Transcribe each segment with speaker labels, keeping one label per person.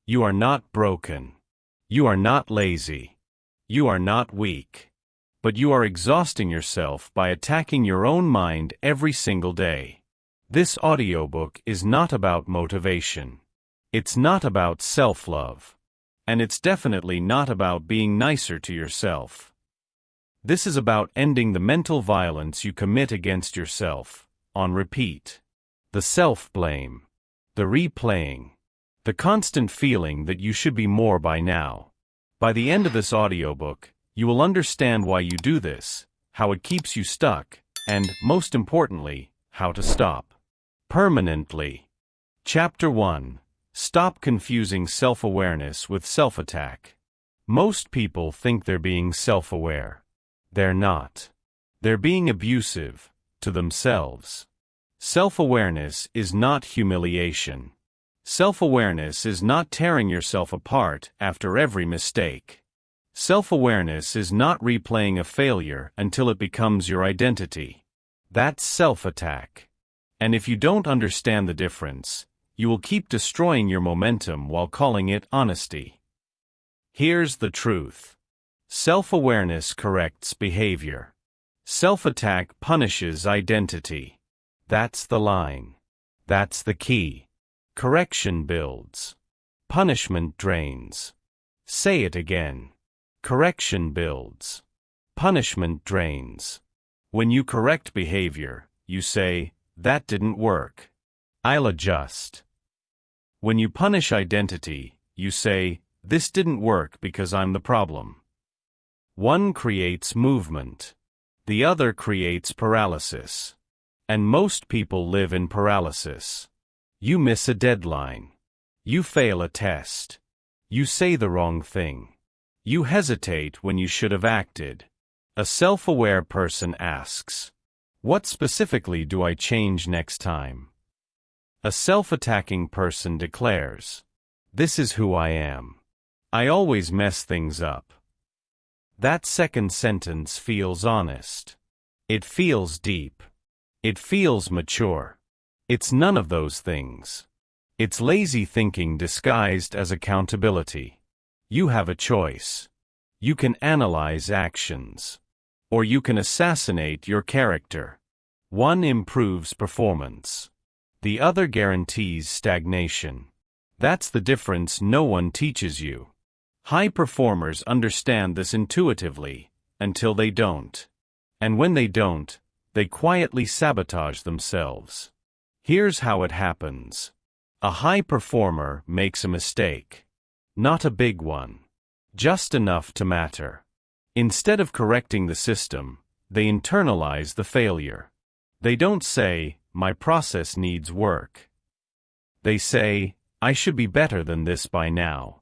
Speaker 1: You are not broken. You are not lazy. You are not weak. But you are exhausting yourself by attacking your own mind every single day. This audiobook is not about motivation. It's not about self-love. And it's definitely not about being nicer to yourself. This is about ending the mental violence you commit against yourself, on repeat. The self-blame. The replaying. The constant feeling that you should be more by now. By the end of this audiobook, you will understand why you do this, how it keeps you stuck, and, most importantly, how to stop. Permanently. Chapter 1. Stop confusing self-awareness with self-attack. Most people think they're being self-aware. They're not. They're being abusive, to themselves. Self-awareness is not humiliation. Self-awareness is not tearing yourself apart after every mistake. Self-awareness is not replaying a failure until it becomes your identity. That's self-attack. And if you don't understand the difference, you will keep destroying your momentum while calling it honesty. Here's the truth. Self-awareness corrects behavior. Self-attack punishes identity. That's the line. That's the key. Correction builds. Punishment drains. Say it again. Correction builds. Punishment drains. When you correct behavior, you say, "That didn't work. I'll adjust." When you punish identity, you say, "This didn't work because I'm the problem." One creates movement. The other creates paralysis. And most people live in paralysis. You miss a deadline. You fail a test. You say the wrong thing. You hesitate when you should have acted. A self-aware person asks, "What specifically do I change next time?" A self-attacking person declares, "This is who I am. I always mess things up." That second sentence feels honest. It feels deep. It feels mature. It's none of those things. It's lazy thinking disguised as accountability. You have a choice. You can analyze actions. Or you can assassinate your character. One improves performance. The other guarantees stagnation. That's the difference no one teaches you. High performers understand this intuitively, until they don't. And when they don't, they quietly sabotage themselves. Here's how it happens. A high performer makes a mistake. Not a big one. Just enough to matter. Instead of correcting the system, they internalize the failure. They don't say, "My process needs work." They say, "I should be better than this by now."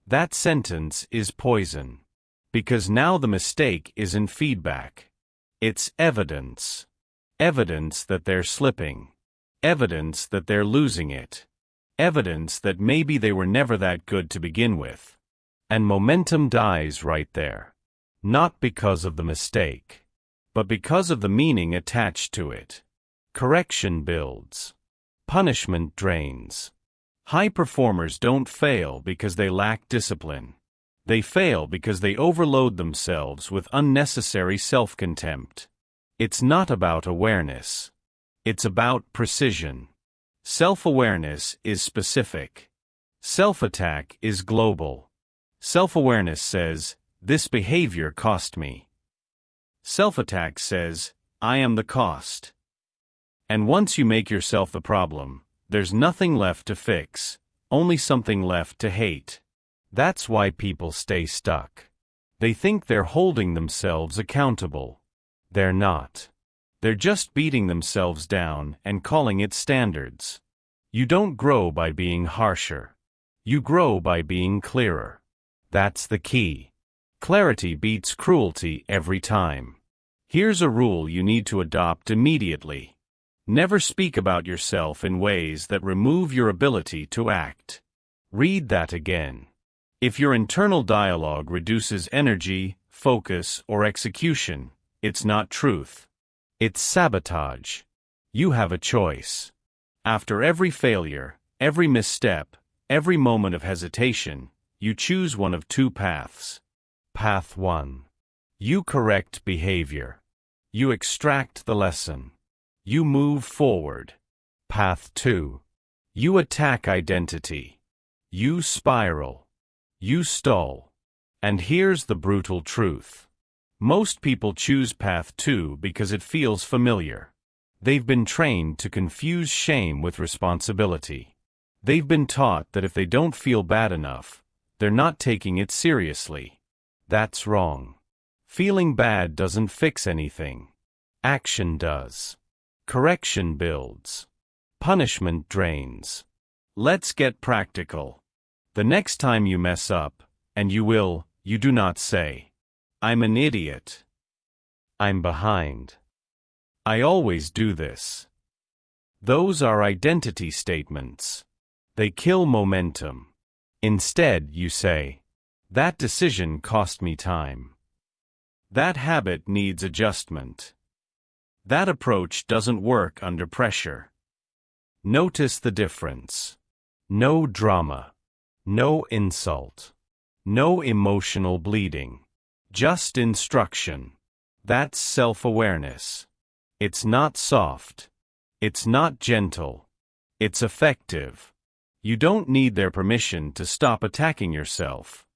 Speaker 1: That sentence is poison. Because now the mistake isn't feedback. It's evidence. Evidence that they're slipping. Evidence that they're losing it. Evidence that maybe they were never that good to begin with. And momentum dies right there. Not because of the mistake, but because of the meaning attached to it. Correction builds. Punishment drains. High performers don't fail because they lack discipline. They fail because they overload themselves with unnecessary self-contempt. It's not about awareness. It's about precision. Self-awareness is specific. Self-attack is global. Self-awareness says, "This behavior cost me." Self-attack says, "I am the cost." And once you make yourself the problem, there's nothing left to fix, only something left to hate. That's why people stay stuck. They think they're holding themselves accountable. They're not. They're just beating themselves down and calling it standards. You don't grow by being harsher. You grow by being clearer. That's the key. Clarity beats cruelty every time. Here's a rule you need to adopt immediately. Never speak about yourself in ways that remove your ability to act. Read that again. If your internal dialogue reduces energy, focus, or execution, it's not truth. It's sabotage. You have a choice. After every failure, every misstep, Every moment of hesitation, you choose one of two paths. Path 1. You correct behavior. You extract the lesson. You move forward. Path 2. You attack identity. You spiral. You stall. And here's the brutal truth. Most people choose path 2 because it feels familiar. They've been trained to confuse shame with responsibility. They've been taught that if they don't feel bad enough, they're not taking it seriously. That's wrong. Feeling bad doesn't fix anything. Action does. Correction builds. Punishment drains. Let's get practical. The next time you mess up, and you will, you do not say, "I'm an idiot. I'm behind. I always do this." Those are identity statements. They kill momentum. Instead, you say, "That decision cost me time. That habit needs adjustment. That approach doesn't work under pressure." Notice the difference. No drama. No insult. No emotional bleeding. Just instruction. That's self-awareness. It's not soft. It's not gentle. It's effective. You don't need their permission to stop attacking yourself.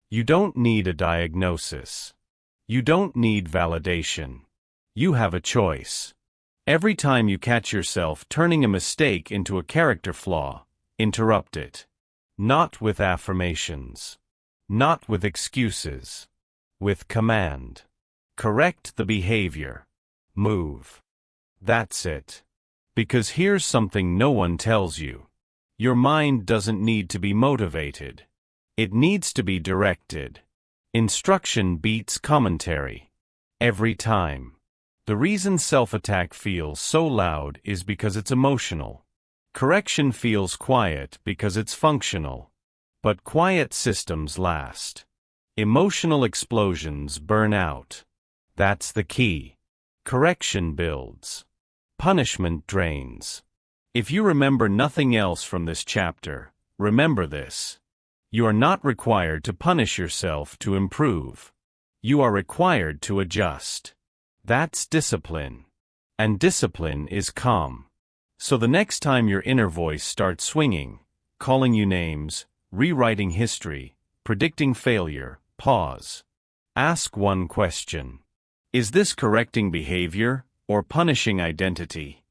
Speaker 1: You don't need a diagnosis. You don't need validation. You have a choice. Every time you catch yourself turning a mistake into a character flaw, interrupt it. Not with affirmations. Not with excuses. With command. Correct the behavior. Move. That's it. Because here's something no one tells you. Your mind doesn't need to be motivated. It needs to be directed. Instruction beats commentary. Every time. The reason self-attack feels so loud is because it's emotional. Correction feels quiet because it's functional. But quiet systems last. Emotional explosions burn out. That's the key. Correction builds. Punishment drains. If you remember nothing else from this chapter, remember this. You are not required to punish yourself to improve. You are required to adjust. That's discipline. And discipline is calm. So the next time your inner voice starts swinging, calling you names, rewriting history, predicting failure, pause. Ask one question. Is this correcting behavior or punishing identity?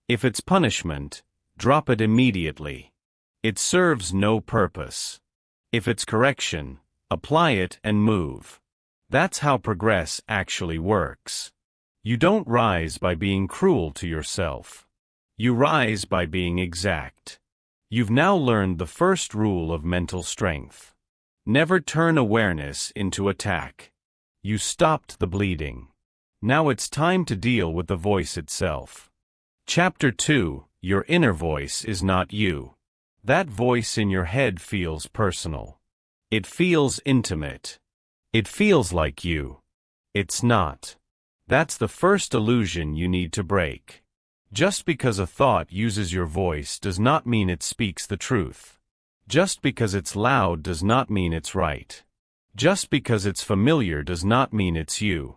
Speaker 1: If it's punishment, drop it immediately. It serves no purpose. If it's correction, apply it and move. That's how progress actually works. You don't rise by being cruel to yourself. You rise by being exact. You've now learned the first rule of mental strength. Never turn awareness into attack. You stopped the bleeding. Now it's time to deal with the voice itself. Chapter 2, Your inner voice is not you. That voice in your head feels personal. It feels intimate. It feels like you. It's not. That's the first illusion you need to break. Just because a thought uses your voice does not mean it speaks the truth. Just because it's loud does not mean it's right. Just because it's familiar does not mean it's you.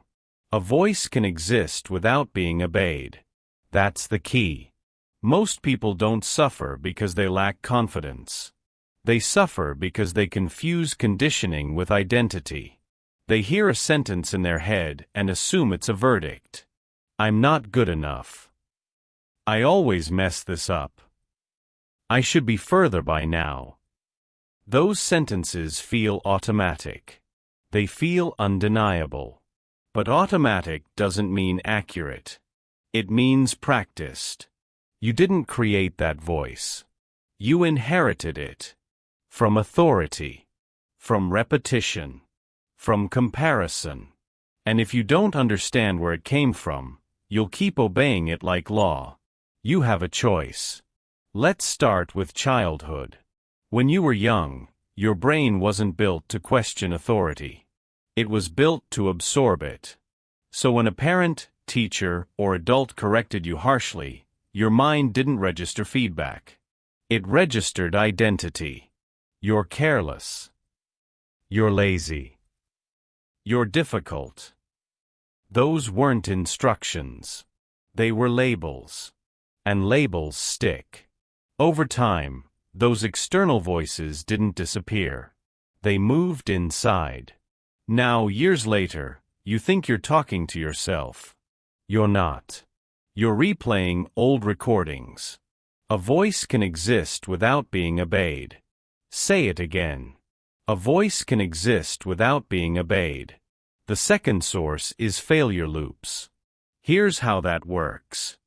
Speaker 1: A voice can exist without being obeyed. That's the key. Most people don't suffer because they lack confidence. They suffer because they confuse conditioning with identity. They hear a sentence in their head and assume it's a verdict. I'm not good enough. I always mess this up. I should be further by now. Those sentences feel automatic. They feel undeniable. But automatic doesn't mean accurate. It means practiced. You didn't create that voice. You inherited it. From authority. From repetition. From comparison. And if you don't understand where it came from, you'll keep obeying it like law. You have a choice. Let's start with childhood. When you were young, your brain wasn't built to question authority. It was built to absorb it. So when a parent, teacher, or adult corrected you harshly, your mind didn't register feedback. It registered identity. You're careless. You're lazy. You're difficult. Those weren't instructions. They were labels. And labels stick. Over time, those external voices didn't disappear. They moved inside. Now, years later, you think you're talking to yourself. You're not. You're replaying old recordings. A voice can exist without being obeyed. Say it again. A voice can exist without being obeyed. The second source is failure loops. Here's how that works.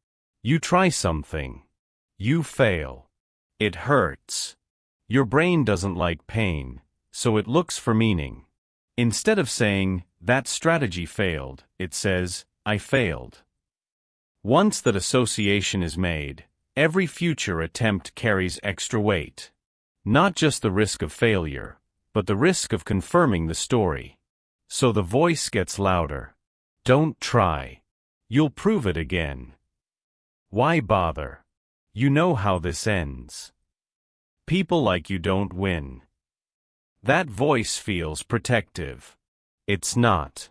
Speaker 1: You try something. You fail. It hurts. Your brain doesn't like pain, so it looks for meaning. Instead of saying, that strategy failed, it says, I failed. Once that association is made, every future attempt carries extra weight. Not just the risk of failure, but the risk of confirming the story. So the voice gets louder. Don't try. You'll prove it again. Why bother? You know how this ends. People like you don't win. That voice feels protective. It's not.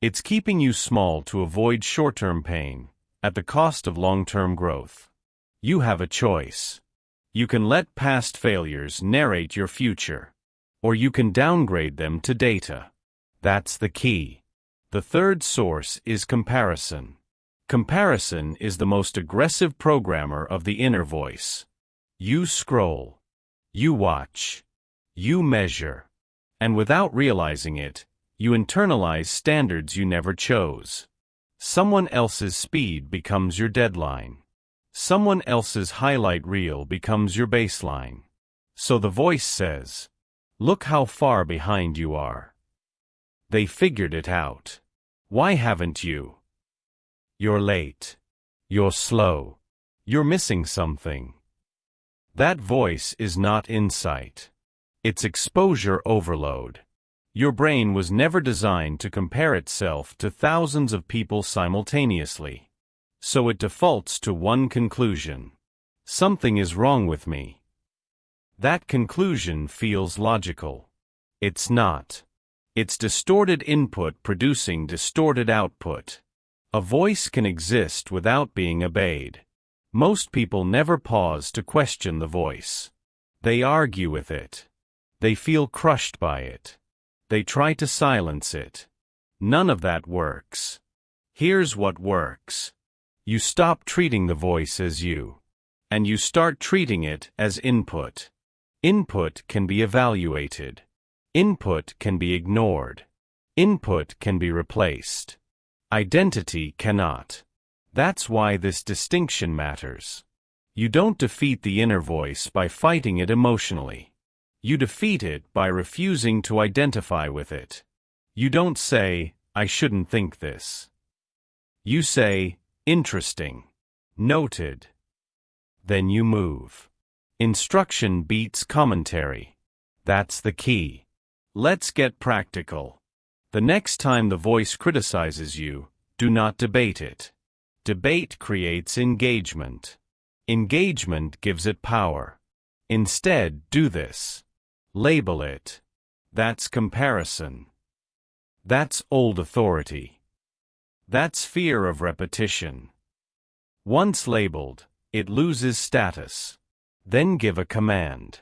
Speaker 1: It's keeping you small to avoid short-term pain, at the cost of long-term growth. You have a choice. You can let past failures narrate your future, or you can downgrade them to data. That's the key. The third source is comparison. Comparison is the most aggressive programmer of the inner voice. You scroll. You watch. You measure. And without realizing it, you internalize standards you never chose. Someone else's speed becomes your deadline. Someone else's highlight reel becomes your baseline. So the voice says, look how far behind you are. They figured it out. Why haven't you? You're late. You're slow. You're missing something. That voice is not insight. It's exposure overload. Your brain was never designed to compare itself to thousands of people simultaneously. So it defaults to one conclusion. Something is wrong with me. That conclusion feels logical. It's not. It's distorted input producing distorted output. A voice can exist without being obeyed. Most people never pause to question the voice. They argue with it. They feel crushed by it. They try to silence it. None of that works. Here's what works. You stop treating the voice as you, and you start treating it as input. Input can be evaluated. Input can be ignored. Input can be replaced. Identity cannot. That's why this distinction matters. You don't defeat the inner voice by fighting it emotionally. You defeat it by refusing to identify with it. You don't say, I shouldn't think this. You say, interesting. Noted. Then you move. Instruction beats commentary. That's the key. Let's get practical. The next time the voice criticizes you, do not debate it. Debate creates engagement. Engagement gives it power. Instead, do this. Label it. That's comparison. That's old authority. That's fear of repetition. Once labeled, it loses status. Then give a command.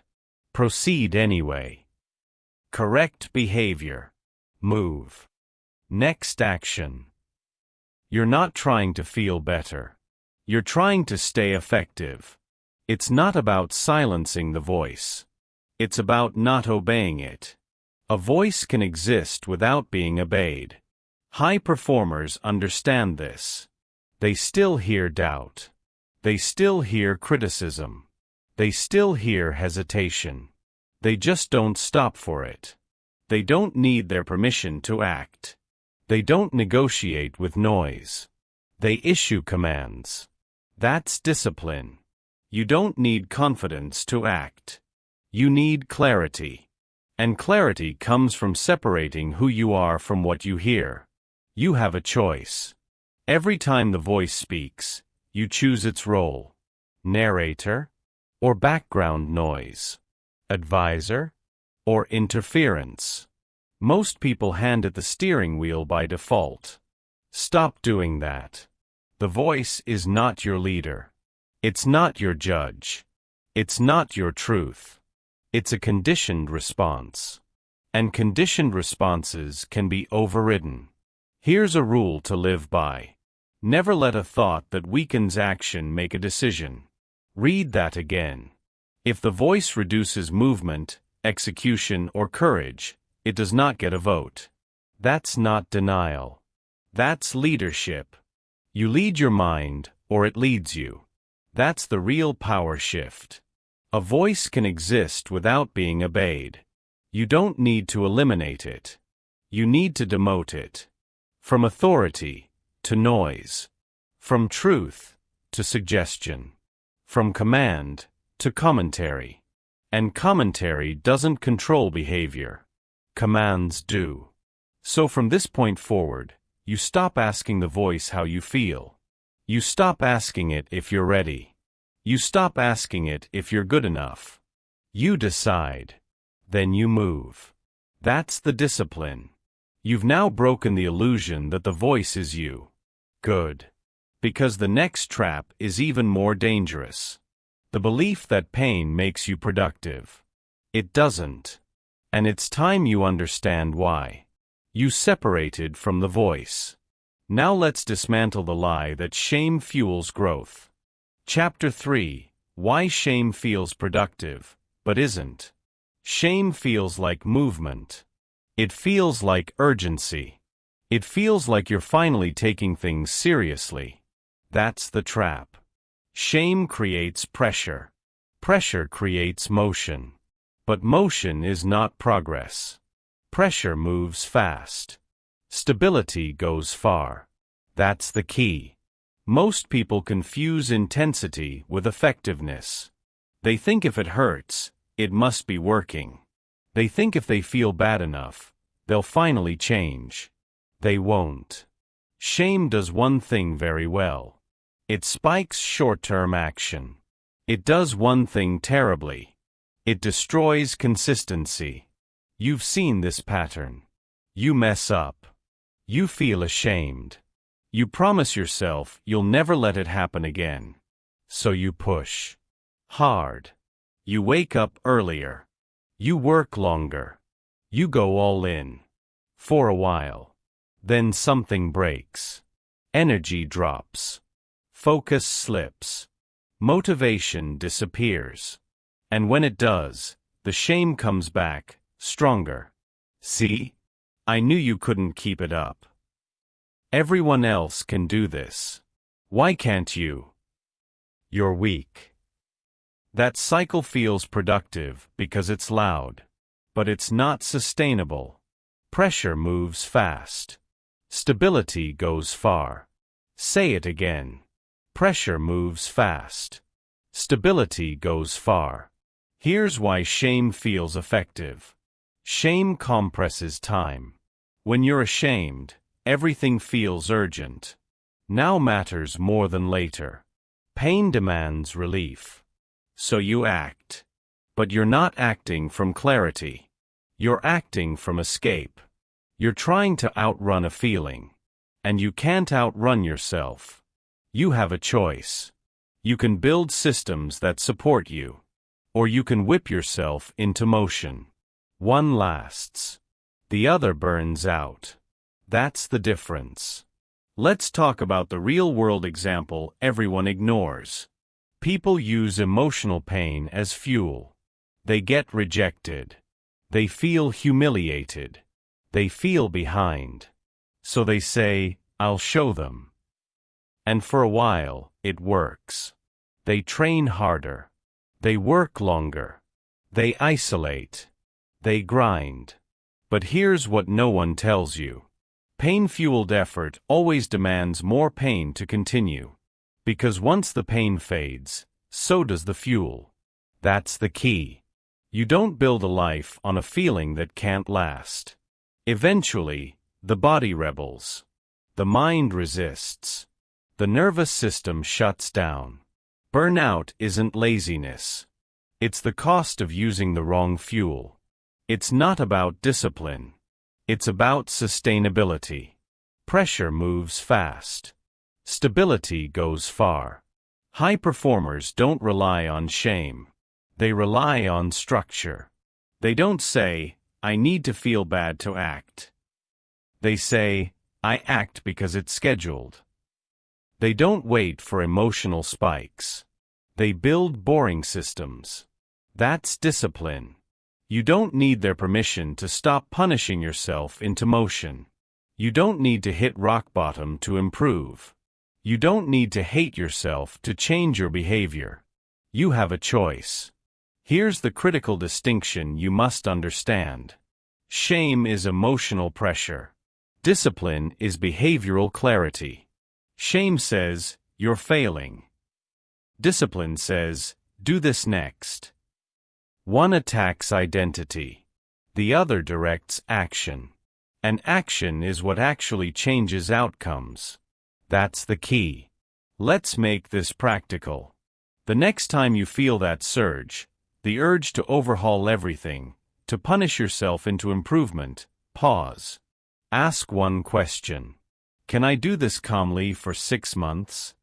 Speaker 1: Proceed anyway. Correct behavior. Move. Next action. You're not trying to feel better. You're trying to stay effective. It's not about silencing the voice. It's about not obeying it. A voice can exist without being obeyed. High performers understand this. They still hear doubt. They still hear criticism. They still hear hesitation. They just don't stop for it. They don't need their permission to act. They don't negotiate with noise. They issue commands. That's discipline. You don't need confidence to act. You need clarity. And clarity comes from separating who you are from what you hear. You have a choice. Every time the voice speaks, you choose its role. Narrator, or background noise? Advisor or interference? Most people hand it the steering wheel by default. Stop doing that. The voice is not your leader. It's not your judge. It's not your truth. It's a conditioned response. And conditioned responses can be overridden. Here's a rule to live by. Never let a thought that weakens action make a decision. Read that again. If the voice reduces movement, execution, or courage, it does not get a vote. That's not denial. That's leadership. You lead your mind, or it leads you. That's the real power shift. A voice can exist without being obeyed. You don't need to eliminate it. You need to demote it. From authority to noise. From truth to suggestion. From command to commentary. And commentary doesn't control behavior. Commands do. So from this point forward, you stop asking the voice how you feel. You stop asking it if you're ready. You stop asking it if you're good enough. You decide. Then you move. That's the discipline. You've now broken the illusion that the voice is you. Good. Because the next trap is even more dangerous. The belief that pain makes you productive. It doesn't. And it's time you understand why. You separated from the voice. Now let's dismantle the lie that shame fuels growth. Chapter 3: Why Shame Feels Productive, but Isn't. Shame feels like movement. It feels like urgency. It feels like you're finally taking things seriously. That's the trap. Shame creates pressure. Pressure creates motion. But motion is not progress. Pressure moves fast. Stability goes far. That's the key. Most people confuse intensity with effectiveness. They think if it hurts, it must be working. They think if they feel bad enough, they'll finally change. They won't. Shame does one thing very well. It spikes short-term action. It does one thing terribly. It destroys consistency. You've seen this pattern. You mess up. You feel ashamed. You promise yourself you'll never let it happen again. So you push hard. You wake up earlier. You work longer. You go all in. For a while. Then something breaks. Energy drops. Focus slips. Motivation disappears. And when it does, the shame comes back, stronger. See? I knew you couldn't keep it up. Everyone else can do this. Why can't you? You're weak. That cycle feels productive because it's loud. But it's not sustainable. Pressure moves fast. Stability goes far. Say it again. Pressure moves fast. Stability goes far. Here's why shame feels effective. Shame compresses time. When you're ashamed, everything feels urgent. Now matters more than later. Pain demands relief. So you act. But you're not acting from clarity. You're acting from escape. You're trying to outrun a feeling. And you can't outrun yourself. You have a choice. You can build systems that support you. Or you can whip yourself into motion. One lasts. The other burns out. That's the difference. Let's talk about the real-world example everyone ignores. People use emotional pain as fuel. They get rejected. They feel humiliated. They feel behind. So they say, "I'll show them." And for a while, it works. They train harder. They work longer. They isolate. They grind. But here's what no one tells you. Pain-fueled effort always demands more pain to continue. Because once the pain fades, so does the fuel. That's the key. You don't build a life on a feeling that can't last. Eventually, the body rebels. The mind resists. The nervous system shuts down. Burnout isn't laziness. It's the cost of using the wrong fuel. It's not about discipline. It's about sustainability. Pressure moves fast. Stability goes far. High performers don't rely on shame. They rely on structure. They don't say, "I need to feel bad to act." They say, "I act because it's scheduled." They don't wait for emotional spikes. They build boring systems. That's discipline. You don't need their permission to stop punishing yourself into motion. You don't need to hit rock bottom to improve. You don't need to hate yourself to change your behavior. You have a choice. Here's the critical distinction you must understand. Shame is emotional pressure. Discipline is behavioral clarity. Shame says, "You're failing." Discipline says, "Do this next." One attacks identity. The other directs action. And action is what actually changes outcomes. That's the key. Let's make this practical. The next time you feel that surge, the urge to overhaul everything, to punish yourself into improvement, pause. Ask one question. Can I do this calmly for 6 months?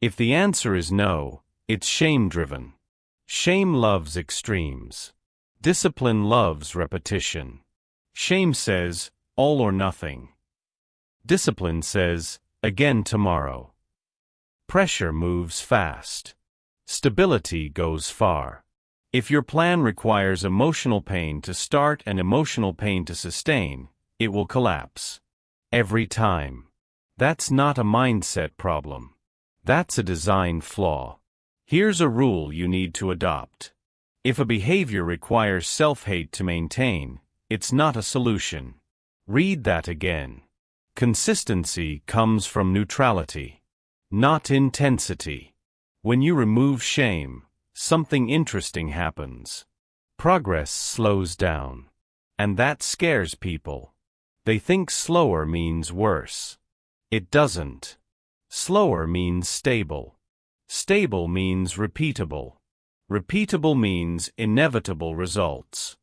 Speaker 1: If the answer is no, it's shame-driven. Shame loves extremes. Discipline loves repetition. Shame says, "All or nothing." Discipline says, "Again tomorrow." Pressure moves fast. Stability goes far. If your plan requires emotional pain to start and emotional pain to sustain, it will collapse. Every time. That's not a mindset problem. That's a design flaw. Here's a rule you need to adopt. If a behavior requires self-hate to maintain, it's not a solution. Read that again. Consistency comes from neutrality, not intensity. When you remove shame, something interesting happens. Progress slows down. And that scares people. They think slower means worse. It doesn't. Slower means stable. Stable means repeatable. Repeatable means inevitable results.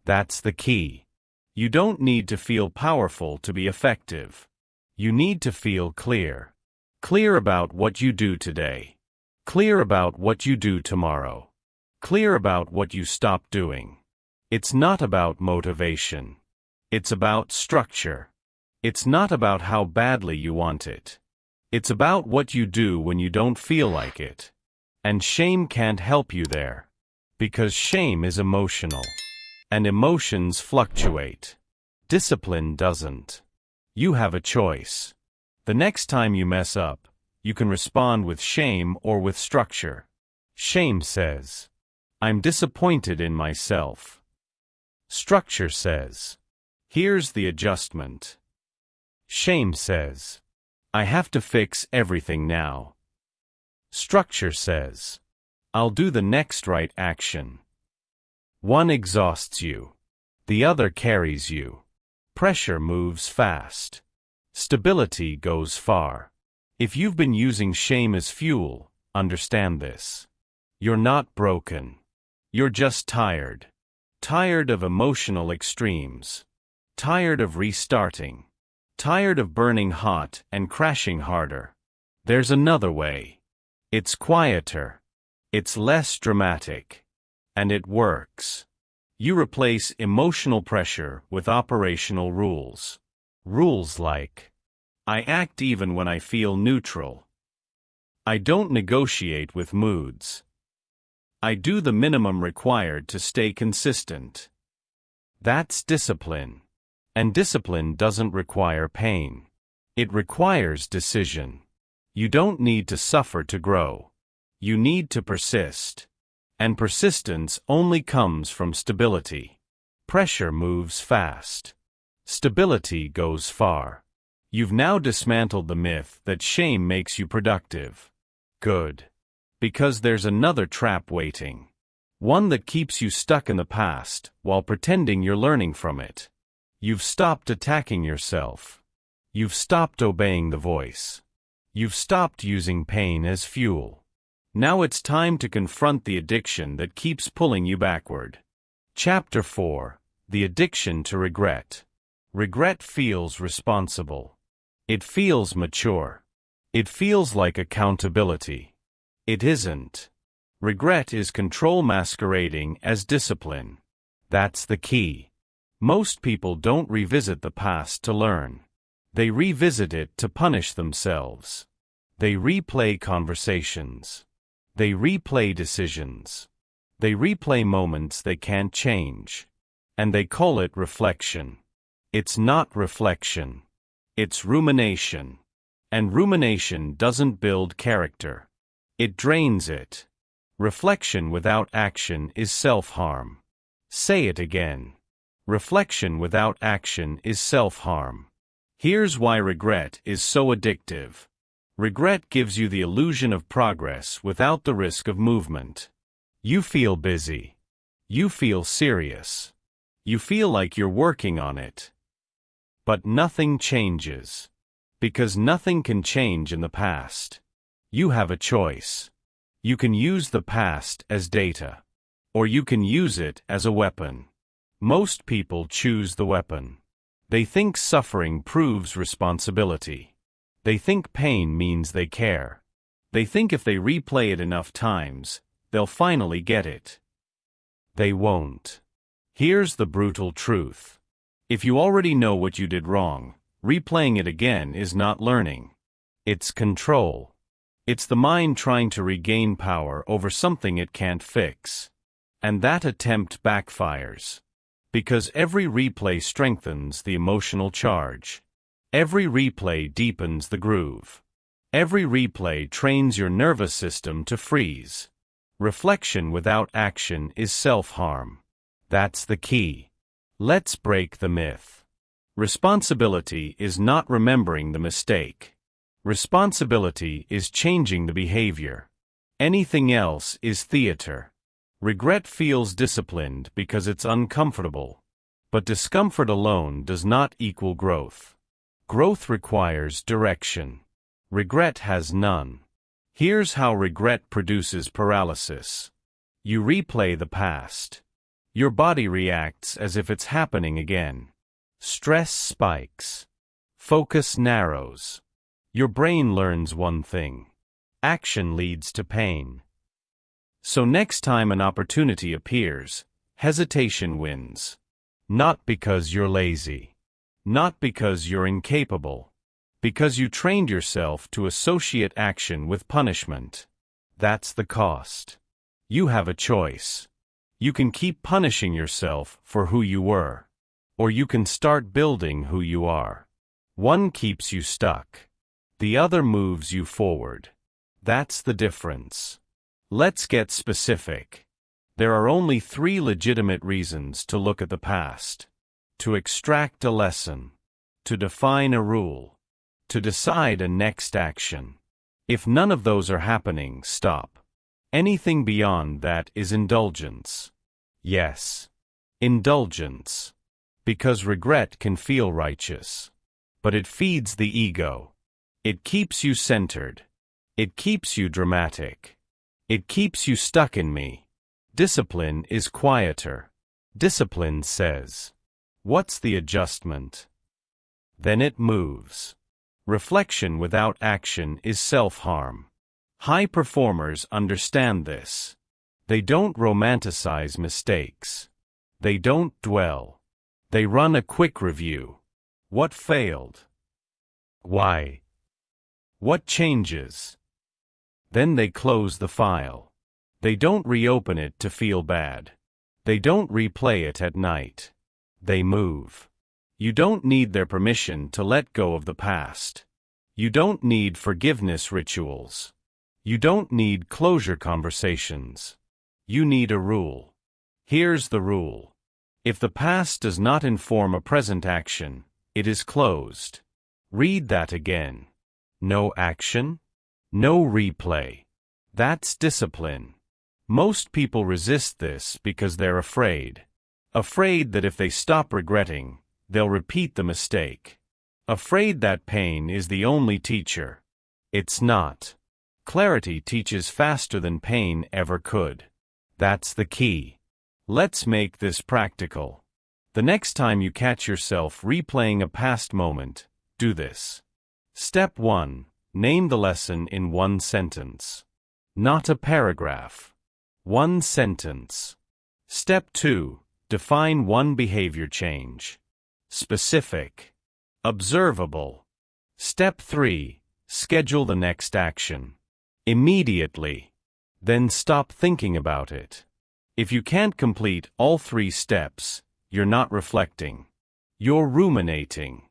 Speaker 1: That's the key. You don't need to feel powerful to be effective. You need to feel clear. Clear about what you do today. Clear about what you do tomorrow. Clear about what you stop doing. It's not about motivation. It's about structure. It's not about how badly you want it. It's about what you do when you don't feel like it. And shame can't help you there. Because shame is emotional. And emotions fluctuate. Discipline doesn't. You have a choice. The next time you mess up, you can respond with shame or with structure. Shame says, "I'm disappointed in myself." Structure says, "Here's the adjustment." Shame says, "I have to fix everything now." Structure says, "I'll do the next right action." One exhausts you. The other carries you. Pressure moves fast. Stability goes far. If you've been using shame as fuel, understand this. You're not broken. You're just tired. Tired of emotional extremes. Tired of restarting. Tired of burning hot and crashing harder. There's another way. It's quieter. It's less dramatic. And it works. You replace emotional pressure with operational rules. Rules like, I act even when I feel neutral. I don't negotiate with moods. I do the minimum required to stay consistent. That's discipline. And discipline doesn't require pain. It requires decision. You don't need to suffer to grow. You need to persist. And persistence only comes from stability. Pressure moves fast. Stability goes far. You've now dismantled the myth that shame makes you productive. Good. Because there's another trap waiting. One that keeps you stuck in the past while pretending you're learning from it. You've stopped attacking yourself. You've stopped obeying the voice. You've stopped using pain as fuel. Now it's time to confront the addiction that keeps pulling you backward. Chapter 4: The Addiction to Regret. Regret feels responsible. It feels mature. It feels like accountability. It isn't. Regret is control masquerading as discipline. That's the key. Most people don't revisit the past to learn. They revisit it to punish themselves. They replay conversations. They replay decisions. They replay moments they can't change. And they call it reflection. It's not reflection. It's rumination. And rumination doesn't build character. It drains it. Reflection without action is self-harm. Say it again. Reflection without action is self-harm. Here's why regret is so addictive. Regret gives you the illusion of progress without the risk of movement. You feel busy. You feel serious. You feel like you're working on it. But nothing changes. Because nothing can change in the past. You have a choice. You can use the past as data. Or you can use it as a weapon. Most people choose the weapon. They think suffering proves responsibility. They think pain means they care. They think if they replay it enough times, they'll finally get it. They won't. Here's the brutal truth. If you already know what you did wrong, replaying it again is not learning. It's control. It's the mind trying to regain power over something it can't fix. And that attempt backfires. Because every replay strengthens the emotional charge. Every replay deepens the groove. Every replay trains your nervous system to freeze. Reflection without action is self-harm. That's the key. Let's break the myth. Responsibility is not remembering the mistake. Responsibility is changing the behavior. Anything else is theater. Regret feels disciplined because it's uncomfortable. But discomfort alone does not equal growth. Growth requires direction. Regret has none. Here's how regret produces paralysis. You replay the past. Your body reacts as if it's happening again. Stress spikes. Focus narrows. Your brain learns one thing. Action leads to pain. So next time an opportunity appears, hesitation wins. Not because you're lazy. Not because you're incapable. Because you trained yourself to associate action with punishment. That's the cost. You have a choice. You can keep punishing yourself for who you were. Or you can start building who you are. One keeps you stuck. The other moves you forward. That's the difference. Let's get specific. There are only 3 legitimate reasons to look at the past. To extract a lesson. To define a rule. To decide a next action. If none of those are happening, stop. Anything beyond that is indulgence. Yes. Indulgence. Because regret can feel righteous. But it feeds the ego. It keeps you centered. It keeps you dramatic. It keeps you stuck in me. Discipline is quieter. Discipline says, "What's the adjustment?" Then it moves. Reflection without action is self-harm. High performers understand this. They don't romanticize mistakes. They don't dwell. They run a quick review. What failed? Why? What changes? Then they close the file. They don't reopen it to feel bad. They don't replay it at night. They move. You don't need their permission to let go of the past. You don't need forgiveness rituals. You don't need closure conversations. You need a rule. Here's the rule. If the past does not inform a present action, it is closed. Read that again. No action? No replay. That's discipline. Most people resist this because they're afraid. Afraid that if they stop regretting, they'll repeat the mistake. Afraid that pain is the only teacher. It's not. Clarity teaches faster than pain ever could. That's the key. Let's make this practical. The next time you catch yourself replaying a past moment, do this. Step 1. Name the lesson in one sentence. Not a paragraph. One sentence. Step 2. Define one behavior change. Specific. Observable. Step 3. Schedule the next action. Immediately. Then stop thinking about it. If you can't complete all 3 steps, you're not reflecting. You're ruminating.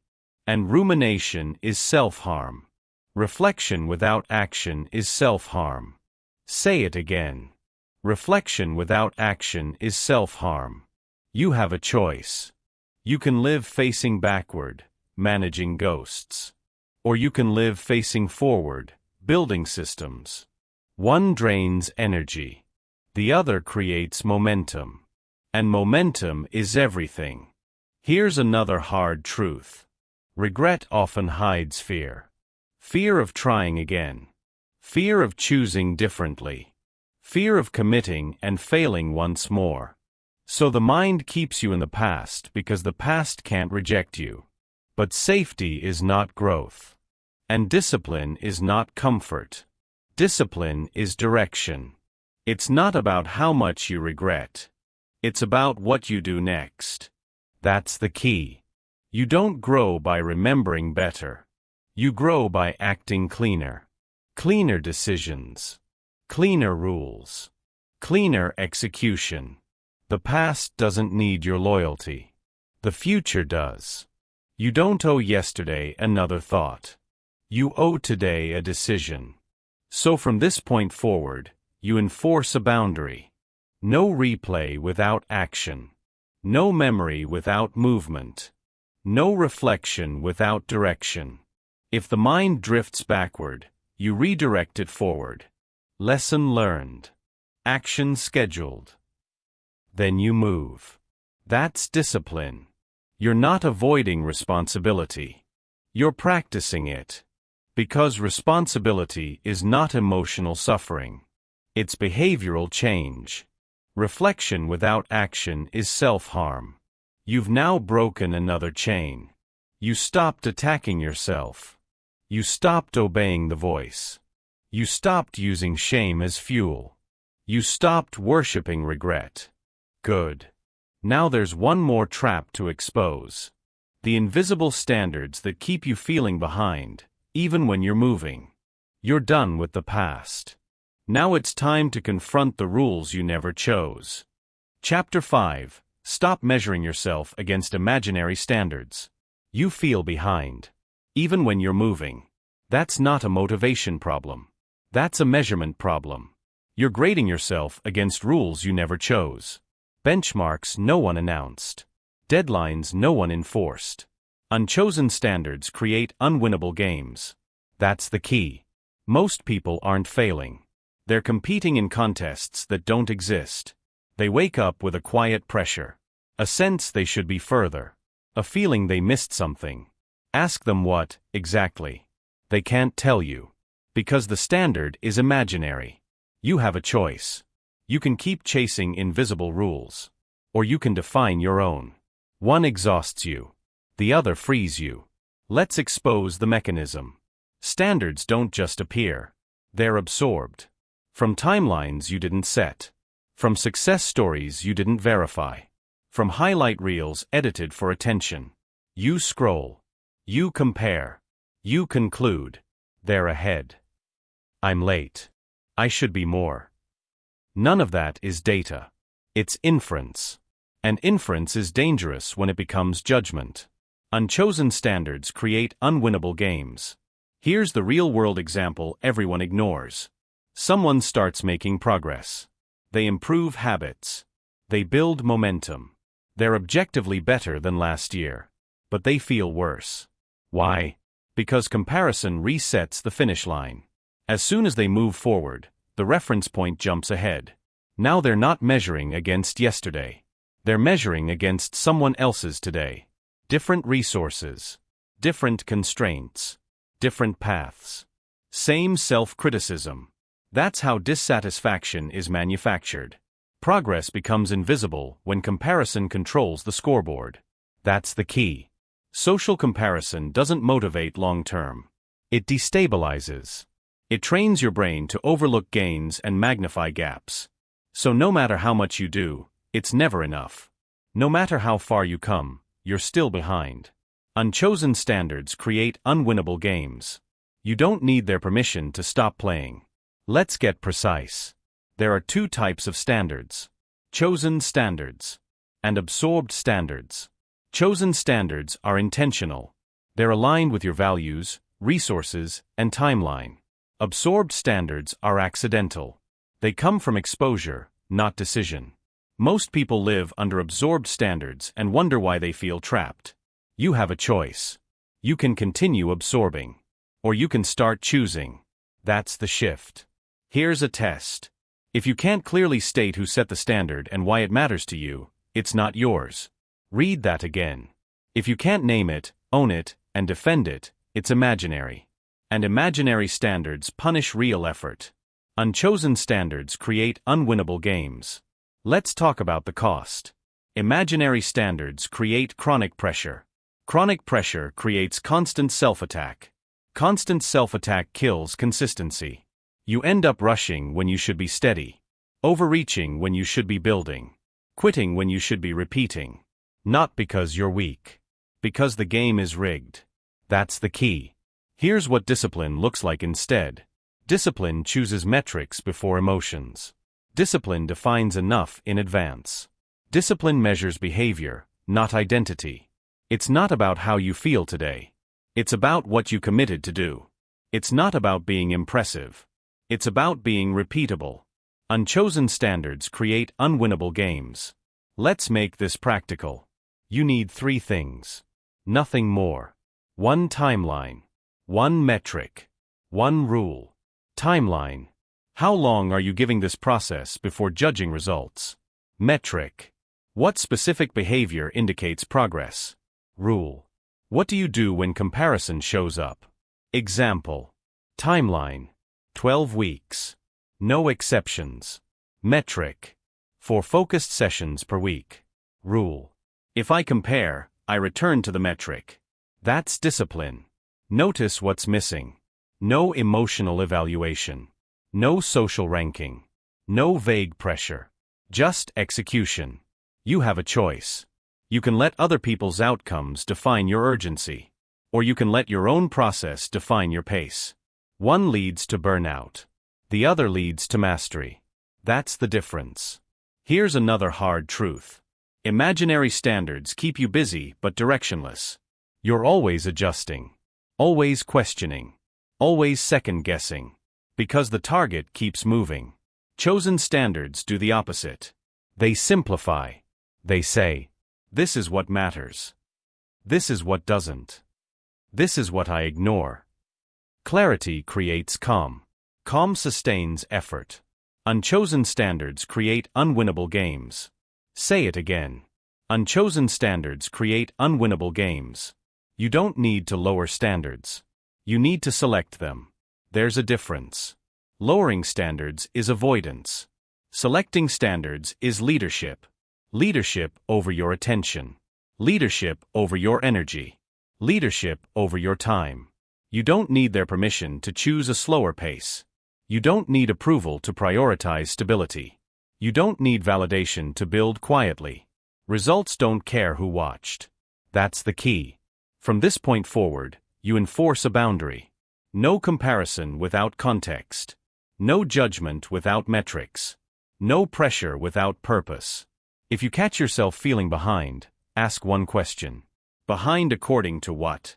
Speaker 1: And rumination is self-harm. Reflection without action is self-harm. Say it again. Reflection without action is self-harm. You have a choice. You can live facing backward, managing ghosts. Or you can live facing forward, building systems. One drains energy. The other creates momentum. And momentum is everything. Here's another hard truth. Regret often hides fear. Fear of trying again. Fear of choosing differently. Fear of committing and failing once more. So the mind keeps you in the past because the past can't reject you. But safety is not growth. And discipline is not comfort. Discipline is direction. It's not about how much you regret. It's about what you do next. That's the key. You don't grow by remembering better. You grow by acting cleaner. Cleaner decisions. Cleaner rules. Cleaner execution. The past doesn't need your loyalty. The future does. You don't owe yesterday another thought. You owe today a decision. So from this point forward, you enforce a boundary. No replay without action. No memory without movement. No reflection without direction. If the mind drifts backward, you redirect it forward. Lesson learned. Action scheduled. Then you move. That's discipline. You're not avoiding responsibility. You're practicing it. Because responsibility is not emotional suffering. It's behavioral change. Reflection without action is self-harm. You've now broken another chain. You stopped attacking yourself. You stopped obeying the voice. You stopped using shame as fuel. You stopped worshiping regret. Good. Now there's one more trap to expose. The invisible standards that keep you feeling behind, even when you're moving. You're done with the past. Now it's time to confront the rules you never chose. Chapter 5. Stop measuring yourself against imaginary standards. You feel behind. Even when you're moving. That's not a motivation problem. That's a measurement problem. You're grading yourself against rules you never chose. Benchmarks no one announced. Deadlines no one enforced. Unchosen standards create unwinnable games. That's the key. Most people aren't failing. They're competing in contests that don't exist. They wake up with a quiet pressure. A sense they should be further. A feeling they missed something. Ask them what, exactly. They can't tell you. Because the standard is imaginary. You have a choice. You can keep chasing invisible rules. Or you can define your own. One exhausts you. The other frees you. Let's expose the mechanism. Standards don't just appear. They're absorbed. From timelines you didn't set. From success stories you didn't verify. From highlight reels edited for attention. You scroll. You compare. You conclude. They're ahead. I'm late. I should be more. None of that is data. It's inference. And inference is dangerous when it becomes judgment. Unchosen standards create unwinnable games. Here's the real-world example everyone ignores. Someone starts making progress. They improve habits. They build momentum. They're objectively better than last year. But they feel worse. Why? Because comparison resets the finish line. As soon as they move forward, the reference point jumps ahead. Now they're not measuring against yesterday. They're measuring against someone else's today. Different resources. Different constraints. Different paths. Same self-criticism. That's how dissatisfaction is manufactured. Progress becomes invisible when comparison controls the scoreboard. That's the key. Social comparison doesn't motivate long-term. It destabilizes. It trains your brain to overlook gains and magnify gaps. So no matter how much you do, it's never enough. No matter how far you come, you're still behind. Unchosen standards create unwinnable games. You don't need their permission to stop playing. Let's get precise. There are two types of standards: chosen standards and absorbed standards. Chosen standards are intentional. They're aligned with your values, resources, and timeline. Absorbed standards are accidental. They come from exposure, not decision. Most people live under absorbed standards and wonder why they feel trapped. You have a choice. You can continue absorbing, or you can start choosing. That's the shift. Here's a test. If you can't clearly state who set the standard and why it matters to you, it's not yours. Read that again. If you can't name it, own it, and defend it, it's imaginary. And imaginary standards punish real effort. Unchosen standards create unwinnable games. Let's talk about the cost. Imaginary standards create chronic pressure. Chronic pressure creates constant self-attack. Constant self-attack kills consistency. You end up rushing when you should be steady, overreaching when you should be building, quitting when you should be repeating. Not because you're weak, because the game is rigged. That's the key. Here's what discipline looks like instead. Discipline chooses metrics before emotions. Discipline defines enough in advance. Discipline measures behavior, not identity. It's not about how you feel today. It's about what you committed to do. It's not about being impressive. It's about being repeatable. Unchosen standards create unwinnable games. Let's make this practical. You need 3 things. Nothing more. 1 timeline. 1 metric. 1 rule. Timeline. How long are you giving this process before judging results? Metric. What specific behavior indicates progress? Rule. What do you do when comparison shows up? Example. Timeline. 12 weeks. No exceptions. Metric. 4 focused sessions per week. Rule. If I compare, I return to the metric. That's discipline. Notice what's missing. No emotional evaluation. No social ranking. No vague pressure. Just execution. You have a choice. You can let other people's outcomes define your urgency, or you can let your own process define your pace. One leads to burnout. The other leads to mastery. That's the difference. Here's another hard truth. Imaginary standards keep you busy but directionless. You're always adjusting, always questioning, always second-guessing, because the target keeps moving. Chosen standards do the opposite. They simplify. They say, this is what matters. This is what doesn't. This is what I ignore. Clarity creates calm. Calm sustains effort. Unchosen standards create unwinnable games. Say it again. Unchosen standards create unwinnable games. You don't need to lower standards. You need to select them. There's a difference. Lowering standards is avoidance. Selecting standards is leadership. Leadership over your attention. Leadership over your energy. Leadership over your time. You don't need their permission to choose a slower pace. You don't need approval to prioritize stability. You don't need validation to build quietly. Results don't care who watched. That's the key. From this point forward, you enforce a boundary. No comparison without context. No judgment without metrics. No pressure without purpose. If you catch yourself feeling behind, ask one question. Behind according to what?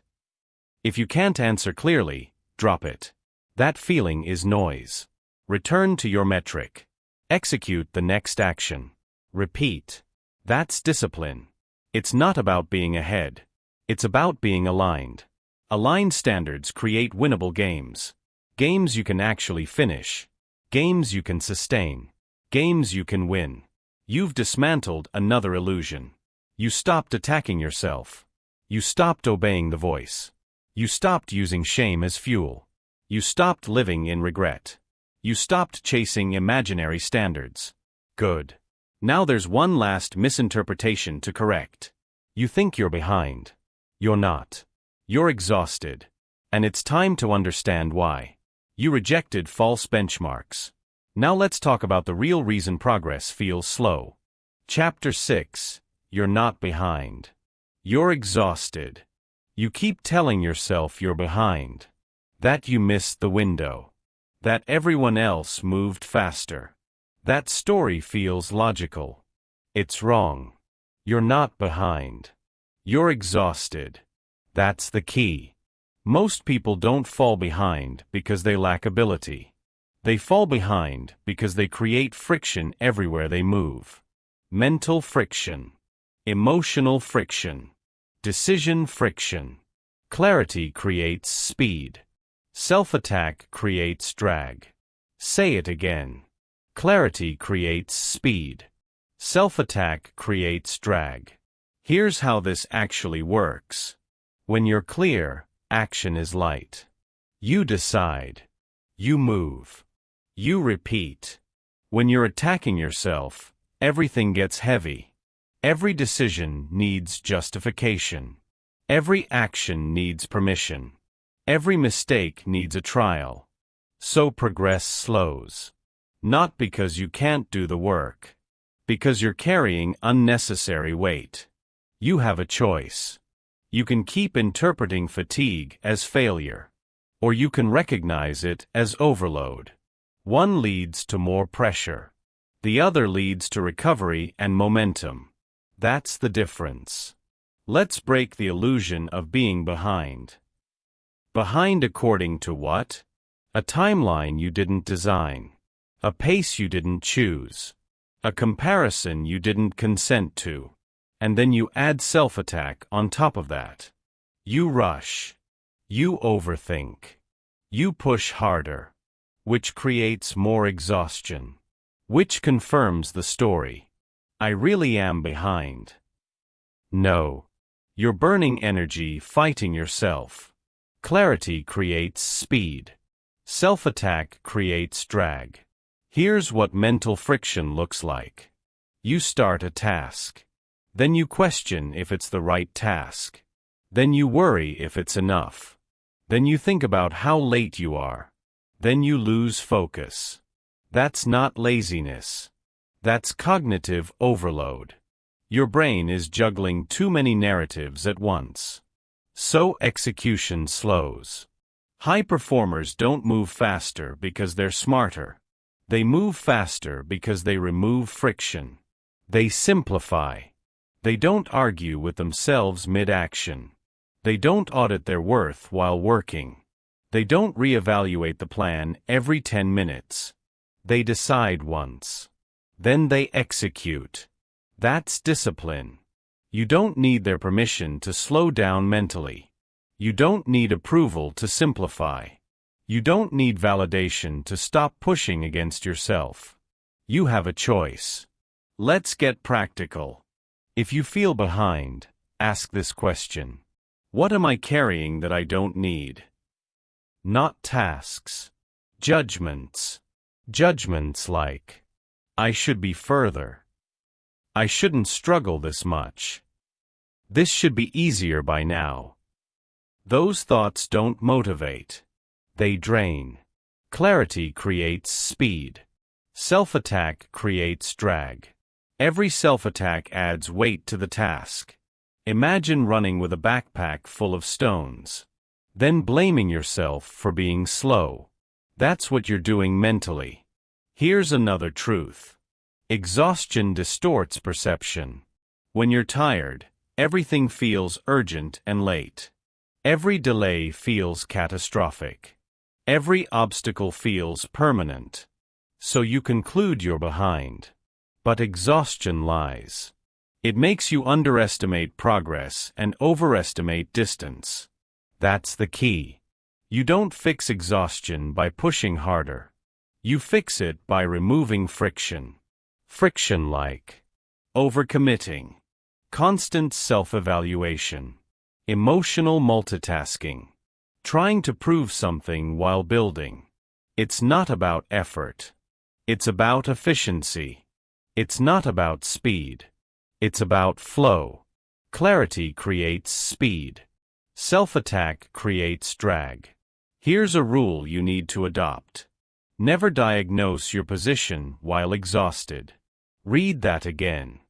Speaker 1: If you can't answer clearly, drop it. That feeling is noise. Return to your metric. Execute the next action. Repeat. That's discipline. It's not about being ahead. It's about being aligned. Aligned standards create winnable games. Games you can actually finish. Games you can sustain. Games you can win. You've dismantled another illusion. You stopped attacking yourself. You stopped obeying the voice. You stopped using shame as fuel. You stopped living in regret. You stopped chasing imaginary standards. Good. Now there's one last misinterpretation to correct. You think you're behind. You're not. You're exhausted. And it's time to understand why. You rejected false benchmarks. Now let's talk about the real reason progress feels slow. Chapter 6. You're not behind. You're exhausted. You keep telling yourself you're behind. That you missed the window. That everyone else moved faster. That story feels logical. It's wrong. You're not behind. You're exhausted. That's the key. Most people don't fall behind because they lack ability. They fall behind because they create friction everywhere they move. Mental friction. Emotional friction. Decision friction. Clarity creates speed. Self-attack creates drag. Say it again. Clarity creates speed. Self-attack creates drag. Here's how this actually works. When you're clear, action is light. You decide. You move. You repeat. When you're attacking yourself, everything gets heavy. Every decision needs justification. Every action needs permission. Every mistake needs a trial. So progress slows. Not because you can't do the work. Because you're carrying unnecessary weight. You have a choice. You can keep interpreting fatigue as failure. Or you can recognize it as overload. One leads to more pressure. The other leads to recovery and momentum. That's the difference. Let's break the illusion of being behind. Behind according to what? A timeline you didn't design. A pace you didn't choose. A comparison you didn't consent to. And then you add self-attack on top of that. You rush. You overthink. You push harder. Which creates more exhaustion. Which confirms the story. I really am behind. No. You're burning energy fighting yourself. Clarity creates speed. Self-attack creates drag. Here's what mental friction looks like. You start a task. Then you question if it's the right task. Then you worry if it's enough. Then you think about how late you are. Then you lose focus. That's not laziness. That's cognitive overload. Your brain is juggling too many narratives at once. So execution slows. High performers don't move faster because they're smarter. They move faster because they remove friction. They simplify. They don't argue with themselves mid-action. They don't audit their worth while working. They don't reevaluate the plan every 10 minutes. They decide once. Then they execute. That's discipline. You don't need their permission to slow down mentally. You don't need approval to simplify. You don't need validation to stop pushing against yourself. You have a choice. Let's get practical. If you feel behind, ask this question. What am I carrying that I don't need? Not tasks. Judgments. Judgments like, I should be further. I shouldn't struggle this much. This should be easier by now. Those thoughts don't motivate. They drain. Clarity creates speed. Self-attack creates drag. Every self-attack adds weight to the task. Imagine running with a backpack full of stones. Then blaming yourself for being slow. That's what you're doing mentally. Here's another truth. Exhaustion distorts perception. When you're tired, everything feels urgent and late. Every delay feels catastrophic. Every obstacle feels permanent. So you conclude you're behind. But exhaustion lies. It makes you underestimate progress and overestimate distance. That's the key. You don't fix exhaustion by pushing harder. You fix it by removing friction. Friction like overcommitting, constant self-evaluation, emotional multitasking, Trying to prove something while building. It's not about effort. It's about efficiency. It's not about speed. It's about flow. Clarity creates speed. Self-attack creates drag. Here's a rule you need to adopt. Never diagnose your position while exhausted. Read that again.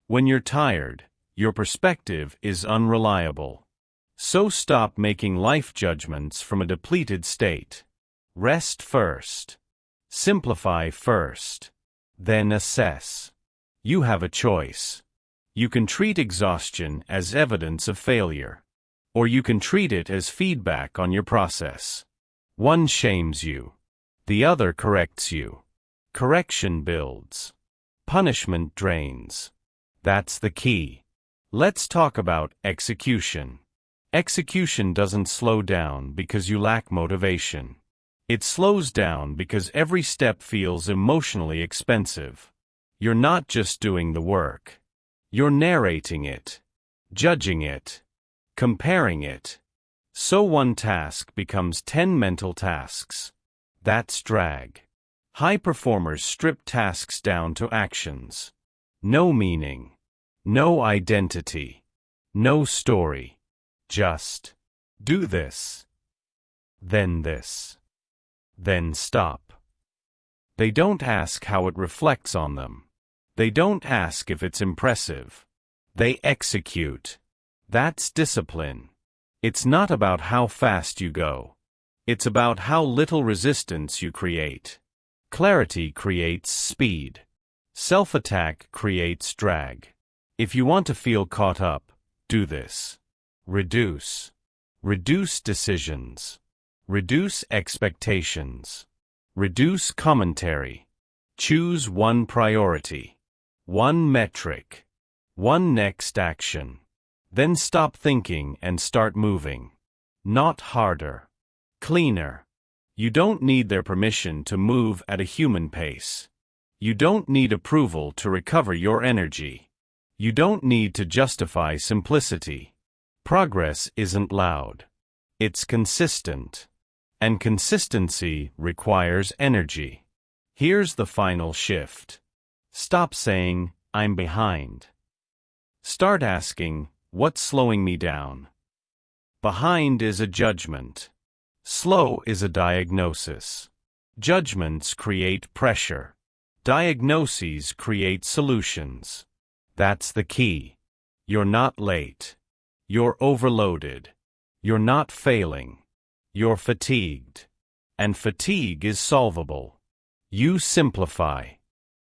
Speaker 1: When you're tired, your perspective is unreliable. So stop making life judgments from a depleted state. Rest first. Simplify first. Then assess. You have a choice. You can treat exhaustion as evidence of failure. Or you can treat it as feedback on your process. One shames you. The other corrects you. Correction builds. Punishment drains. That's the key. Let's talk about execution. Execution doesn't slow down because you lack motivation. It slows down because every step feels emotionally expensive. You're not just doing the work. You're narrating it, judging it, comparing it. So one task becomes 10 mental tasks. That's drag. High performers strip tasks down to actions. No meaning. No identity. No story. Just do this. Then this. Then stop. They don't ask how it reflects on them. They don't ask if it's impressive. They execute. That's discipline. It's not about how fast you go. It's about how little resistance you create. Clarity creates speed. Self-attack creates drag. If you want to feel caught up, do this. Reduce. Reduce decisions. Reduce expectations. Reduce commentary. Choose one priority. One metric. One next action. Then stop thinking and start moving. Not harder. Cleaner. You don't need their permission to move at a human pace. You don't need approval to recover your energy. You don't need to justify simplicity. Progress isn't loud. It's consistent. And consistency requires energy. Here's the final shift. Stop saying, "I'm behind." Start asking, "What's slowing me down?" Behind is a judgment. Slow is a diagnosis. Judgments create pressure. Diagnoses create solutions. That's the key. You're not late. You're overloaded. You're not failing. You're fatigued. And fatigue is solvable. You simplify.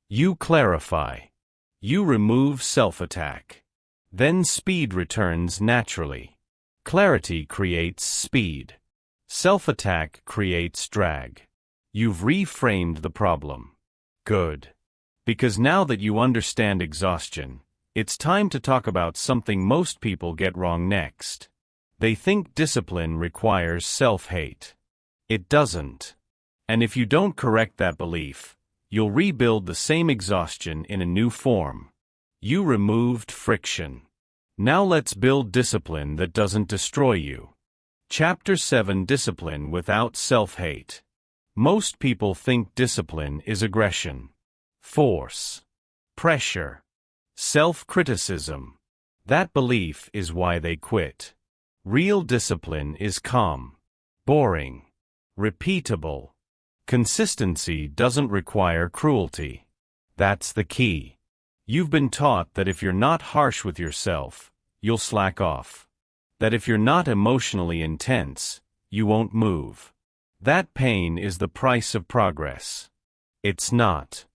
Speaker 1: You clarify. You remove self-attack. Then speed returns naturally. Clarity creates speed. Self-attack creates drag. You've reframed the problem. Good. Because now that you understand exhaustion, it's time to talk about something most people get wrong next. They think discipline requires self-hate. It doesn't. And if you don't correct that belief, you'll rebuild the same exhaustion in a new form. You removed friction. Now let's build discipline that doesn't destroy you. Chapter 7: Discipline without self-hate. Most people think discipline is aggression, force, pressure, self-criticism. That belief is why they quit. Real discipline is calm, boring, repeatable. Consistency doesn't require cruelty. That's the key. You've been taught that if you're not harsh with yourself, you'll slack off. That if you're not emotionally intense, you won't move. That pain is the price of progress. It's not.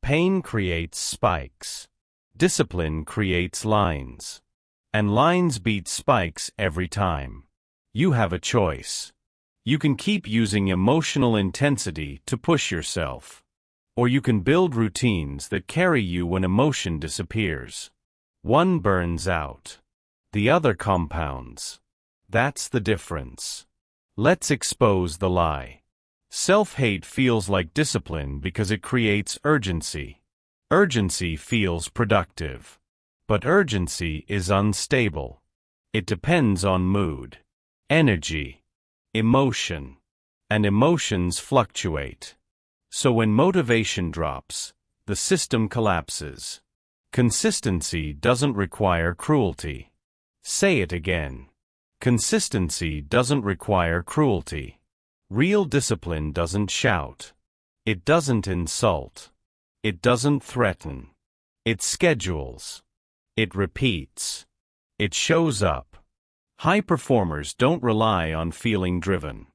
Speaker 1: Pain creates spikes. Discipline creates lines. And lines beat spikes every time. You have a choice. You can keep using emotional intensity to push yourself. Or you can build routines that carry you when emotion disappears. One burns out. The other compounds. That's the difference. Let's expose the lie. Self-hate feels like discipline because it creates urgency. Urgency feels productive. But urgency is unstable. It depends on mood, energy, emotion. And emotions fluctuate. So when motivation drops, the system collapses. Consistency doesn't require cruelty. Say it again. Consistency doesn't require cruelty. Real discipline doesn't shout. It doesn't insult. It doesn't threaten. It schedules. It repeats. It shows up. High performers don't rely on feeling driven.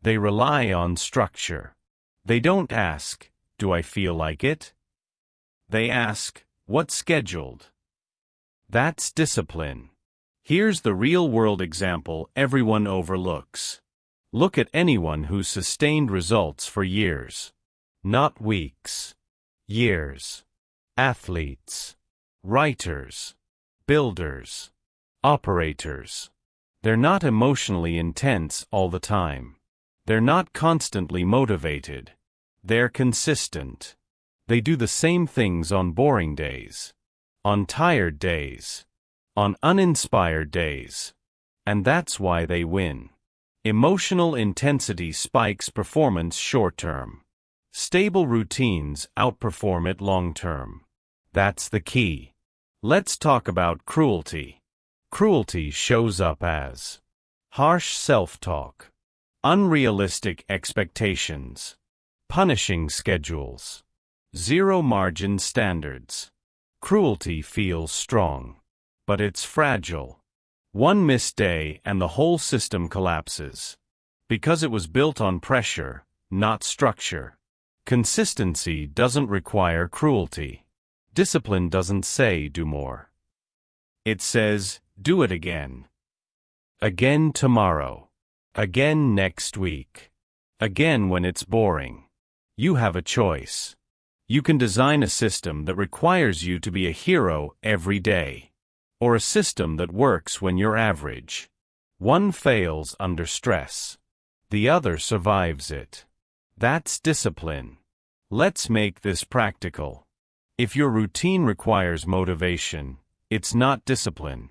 Speaker 1: They rely on structure. They don't ask, "Do I feel like it?" They ask, "What's scheduled?" That's discipline. Here's the real-world example everyone overlooks. Look at anyone who's sustained results for years. Not weeks. Years. Athletes. Writers. Builders. Operators. They're not emotionally intense all the time. They're not constantly motivated. They're consistent. They do the same things on boring days. On tired days. On uninspired days. And that's why they win. Emotional intensity spikes performance short-term. Stable routines outperform it long-term. That's the key. Let's talk about cruelty. Cruelty shows up as harsh self-talk, unrealistic expectations, punishing schedules, zero-margin standards. Cruelty feels strong, but it's fragile. One missed day and the whole system collapses. Because it was built on pressure, not structure. Consistency doesn't require cruelty. Discipline doesn't say do more. It says, do it again. Again tomorrow. Again next week. Again when it's boring. You have a choice. You can design a system that requires you to be a hero every day. Or a system that works when you're average. One fails under stress. The other survives it. That's discipline. Let's make this practical. If your routine requires motivation, it's not discipline.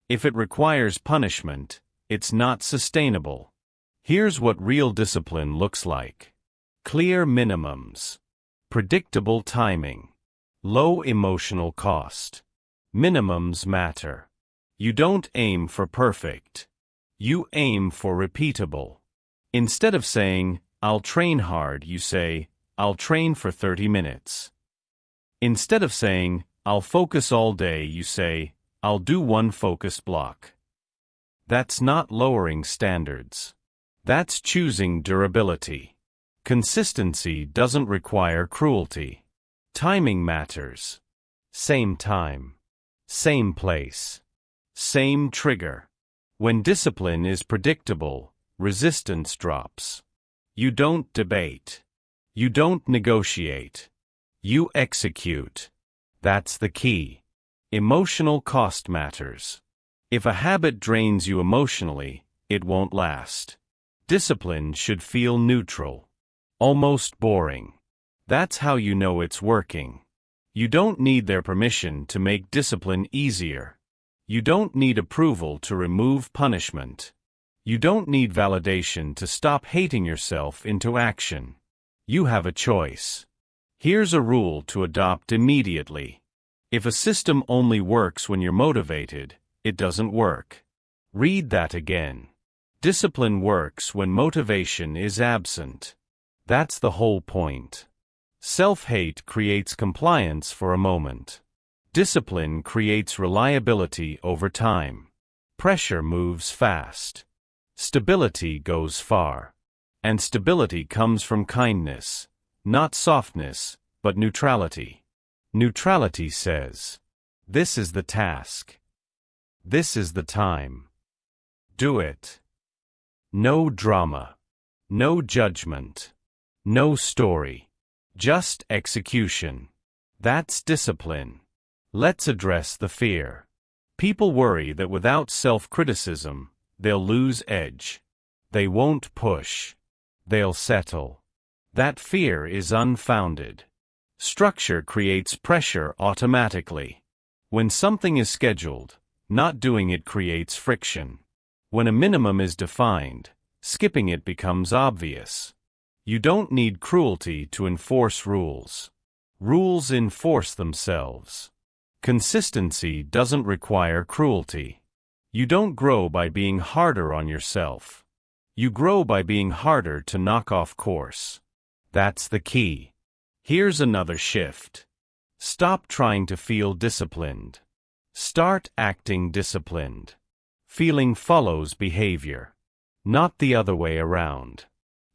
Speaker 1: If it requires punishment, it's not sustainable. Here's what real discipline looks like. Clear minimums. Predictable timing. Low emotional cost. Minimums matter. You don't aim for perfect. You aim for repeatable. Instead of saying, "I'll train hard," you say, "I'll train for 30 minutes." Instead of saying, "I'll focus all day," you say, "I'll do one focus block." That's not lowering standards. That's choosing durability. Consistency doesn't require cruelty. Timing matters. Same time. Same place. Same trigger. When discipline is predictable, resistance drops. You don't debate. You don't negotiate. You execute. That's the key. Emotional cost matters. If a habit drains you emotionally, it won't last. Discipline should feel neutral. Almost boring. That's how you know it's working. You don't need their permission to make discipline easier. You don't need approval to remove punishment. You don't need validation to stop hating yourself into action. You have a choice. Here's a rule to adopt immediately. If a system only works when you're motivated, it doesn't work. Read that again. Discipline works when motivation is absent. That's the whole point. Self-hate creates compliance for a moment. Discipline creates reliability over time. Pressure moves fast. Stability goes far. And stability comes from kindness, not softness, but neutrality. Neutrality says, "This is the task. This is the time. Do it." No drama. No judgment. No story. Just execution. That's discipline. Let's address the fear. People worry that without self-criticism, they'll lose edge. They won't push. They'll settle. That fear is unfounded. Structure creates pressure automatically. When something is scheduled, not doing it creates friction. When a minimum is defined, skipping it becomes obvious. You don't need cruelty to enforce rules. Rules enforce themselves. Consistency doesn't require cruelty. You don't grow by being harder on yourself. You grow by being harder to knock off course. That's the key. Here's another shift. Stop trying to feel disciplined. Start acting disciplined. Feeling follows behavior, not the other way around.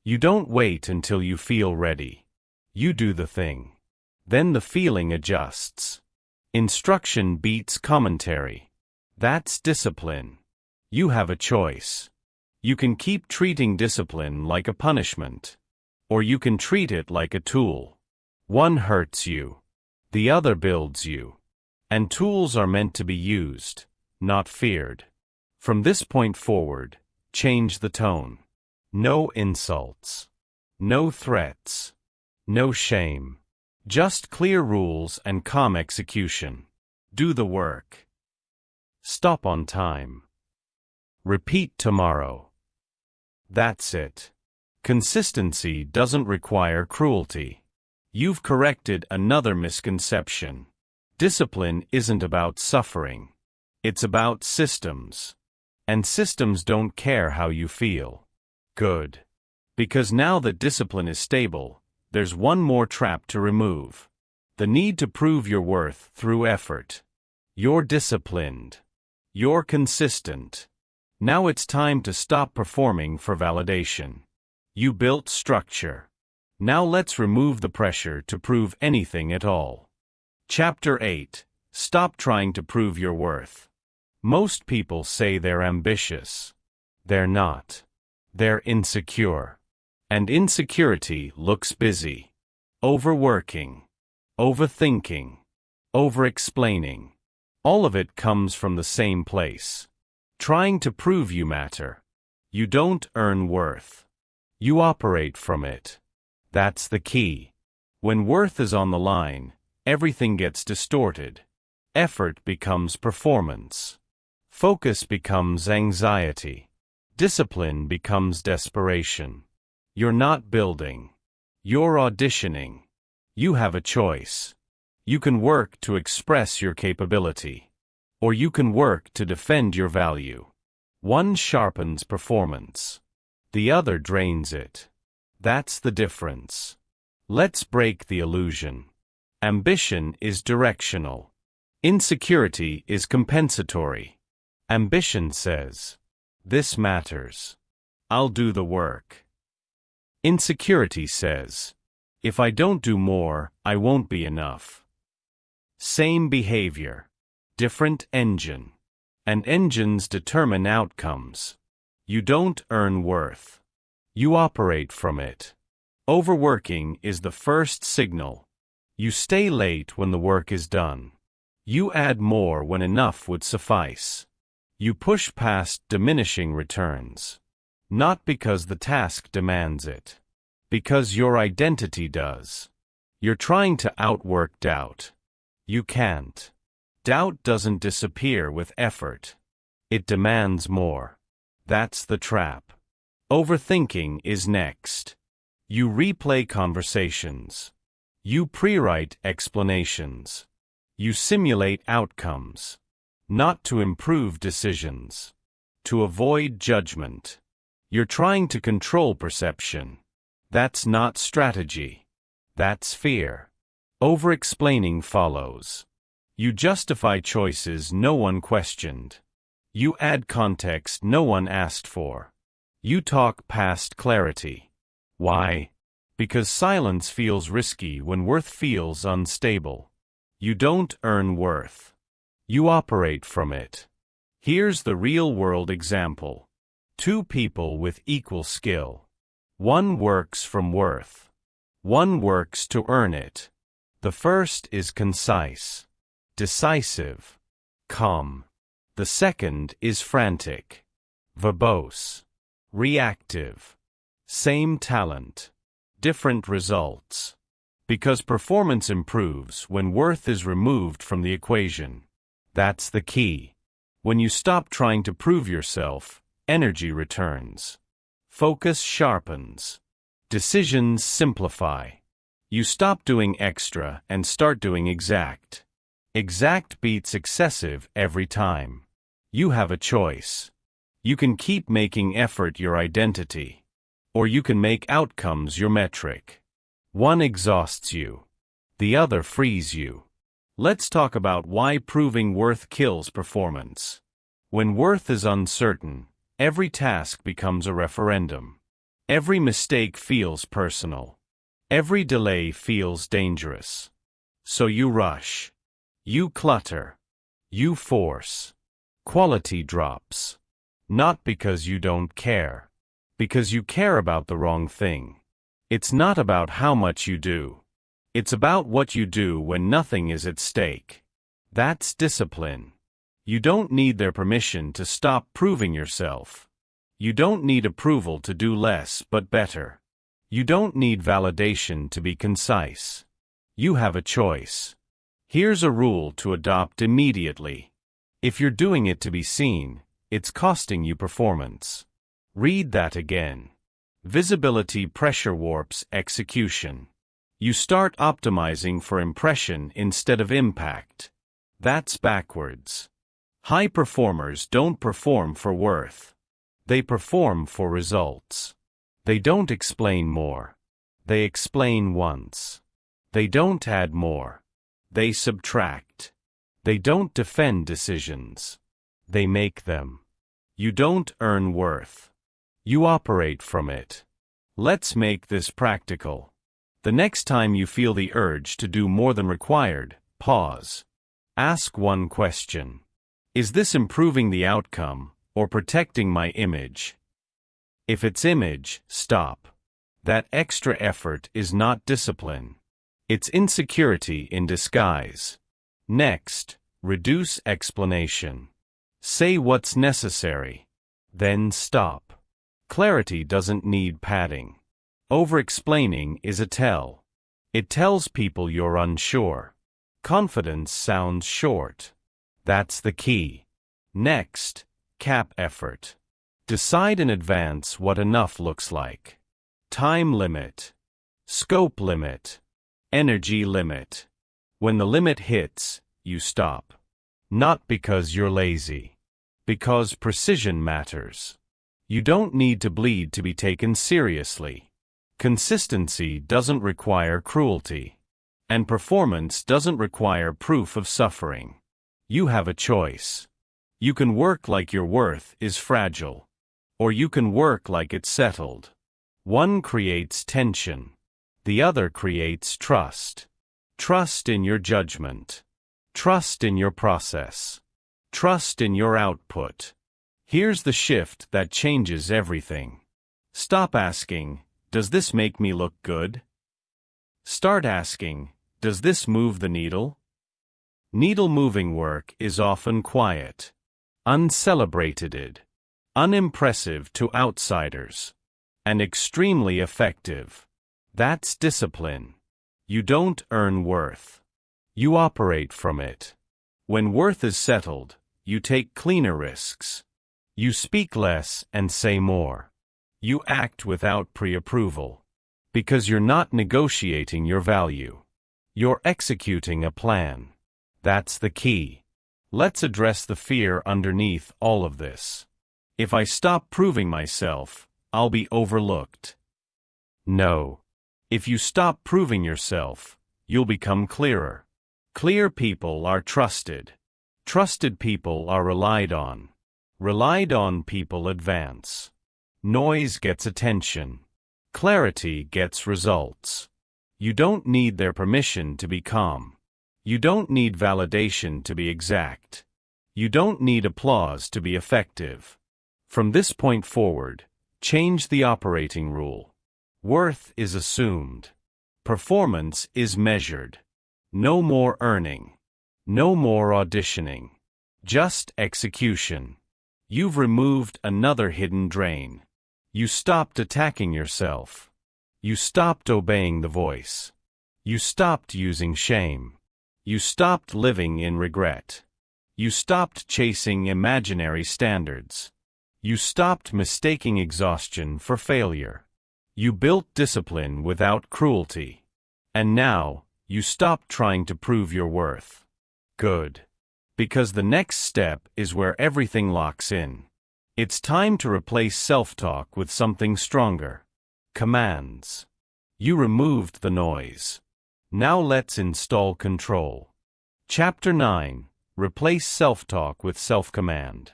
Speaker 1: You don't wait until you feel ready. You do the thing. Then the feeling adjusts. Instruction beats commentary. That's discipline. You have a choice. You can keep treating discipline like a punishment, or you can treat it like a tool. One hurts you. The other builds you. And tools are meant to be used, not feared. From this point forward, change the tone. No insults. No threats. No shame. Just clear rules and calm execution. Do the work. Stop on time. Repeat tomorrow. That's it. Consistency doesn't require cruelty. You've corrected another misconception. Discipline isn't about suffering. It's about systems. And systems don't care how you feel. Good. Because now that discipline is stable, there's one more trap to remove. The need to prove your worth through effort. You're disciplined. You're consistent. Now it's time to stop performing for validation. You built structure. Now let's remove the pressure to prove anything at all. Chapter 8. Stop trying to prove your worth. Most people say they're ambitious. They're not. They're insecure. And insecurity looks busy. Overworking. Overthinking. Over-explaining. All of it comes from the same place. Trying to prove you matter. You don't earn worth. You operate from it. That's the key. When worth is on the line, everything gets distorted. Effort becomes performance. Focus becomes anxiety. Discipline becomes desperation. You're not building. You're auditioning. You have a choice. You can work to express your capability. Or you can work to defend your value. One sharpens performance. The other drains it. That's the difference. Let's break the illusion. Ambition is directional. Insecurity is compensatory. Ambition says, "This matters. I'll do the work." Insecurity says, "If I don't do more, I won't be enough." Same behavior. Different engine. And engines determine outcomes. You don't earn worth. You operate from it. Overworking is the first signal. You stay late when the work is done. You add more when enough would suffice. You push past diminishing returns. Not because the task demands it. Because your identity does. You're trying to outwork doubt. You can't. Doubt doesn't disappear with effort. It demands more. That's the trap. Overthinking is next. You replay conversations. You pre-write explanations. You simulate outcomes. Not to improve decisions. To avoid judgment. You're trying to control perception. That's not strategy. That's fear. Over-explaining follows. You justify choices no one questioned. You add context no one asked for. You talk past clarity. Why? Because silence feels risky when worth feels unstable. You don't earn worth. You operate from it. Here's the real-world example. Two people with equal skill. One works from worth. One works to earn it. The first is concise, decisive, calm. The second is frantic, verbose, reactive. Same talent, different results. Because performance improves when worth is removed from the equation. That's the key. When you stop trying to prove yourself, energy returns. Focus sharpens. Decisions simplify. You stop doing extra and start doing exact. Exact beats excessive every time. You have a choice. You can keep making effort your identity. Or you can make outcomes your metric. One exhausts you. The other frees you. Let's talk about why proving worth kills performance. When worth is uncertain, every task becomes a referendum. Every mistake feels personal. Every delay feels dangerous. So you rush. You clutter. You force. Quality drops. Not because you don't care. Because you care about the wrong thing. It's not about how much you do. It's about what you do when nothing is at stake. That's discipline. You don't need their permission to stop proving yourself. You don't need approval to do less but better. You don't need validation to be concise. You have a choice. Here's a rule to adopt immediately. If you're doing it to be seen, it's costing you performance. Read that again. Visibility pressure warps execution. You start optimizing for impression instead of impact. That's backwards. High performers don't perform for worth. They perform for results. They don't explain more. They explain once. They don't add more. They subtract. They don't defend decisions. They make them. You don't earn worth. You operate from it. Let's make this practical. The next time you feel the urge to do more than required, pause. Ask one question. Is this improving the outcome or protecting my image? If it's image, stop. That extra effort is not discipline. It's insecurity in disguise. Next, reduce explanation. Say what's necessary. Then stop. Clarity doesn't need padding. Over-explaining is a tell. It tells people you're unsure. Confidence sounds short. That's the key. Next, cap effort. Decide in advance what enough looks like. Time limit. Scope limit. Energy limit. When the limit hits, you stop. Not because you're lazy. Because precision matters. You don't need to bleed to be taken seriously. Consistency doesn't require cruelty. And performance doesn't require proof of suffering. You have a choice. You can work like your worth is fragile. Or you can work like it's settled. One creates tension. The other creates trust. Trust in your judgment. Trust in your process. Trust in your output. Here's the shift that changes everything. Stop asking, does this make me look good? Start asking, does this move the needle? Needle-moving work is often quiet, uncelebrated, unimpressive to outsiders, and extremely effective. That's discipline. You don't earn worth. You operate from it. When worth is settled, you take cleaner risks. You speak less and say more. You act without pre-approval. Because you're not negotiating your value. You're executing a plan. That's the key. Let's address the fear underneath all of this. If I stop proving myself, I'll be overlooked. No. If you stop proving yourself, you'll become clearer. Clear people are trusted. Trusted people are relied on. Relied on people advance. Noise gets attention. Clarity gets results. You don't need their permission to be calm. You don't need validation to be exact. You don't need applause to be effective. From this point forward, change the operating rule. Worth is assumed. Performance is measured. No more earning. No more auditioning. Just execution. You've removed another hidden drain. You stopped attacking yourself. You stopped obeying the voice. You stopped using shame. You stopped living in regret. You stopped chasing imaginary standards. You stopped mistaking exhaustion for failure. You built discipline without cruelty. And now, you stop trying to prove your worth. Good. Because the next step is where everything locks in. It's time to replace self-talk with something stronger. Commands. You removed the noise. Now let's install control. Chapter 9. Replace self-talk with self-command.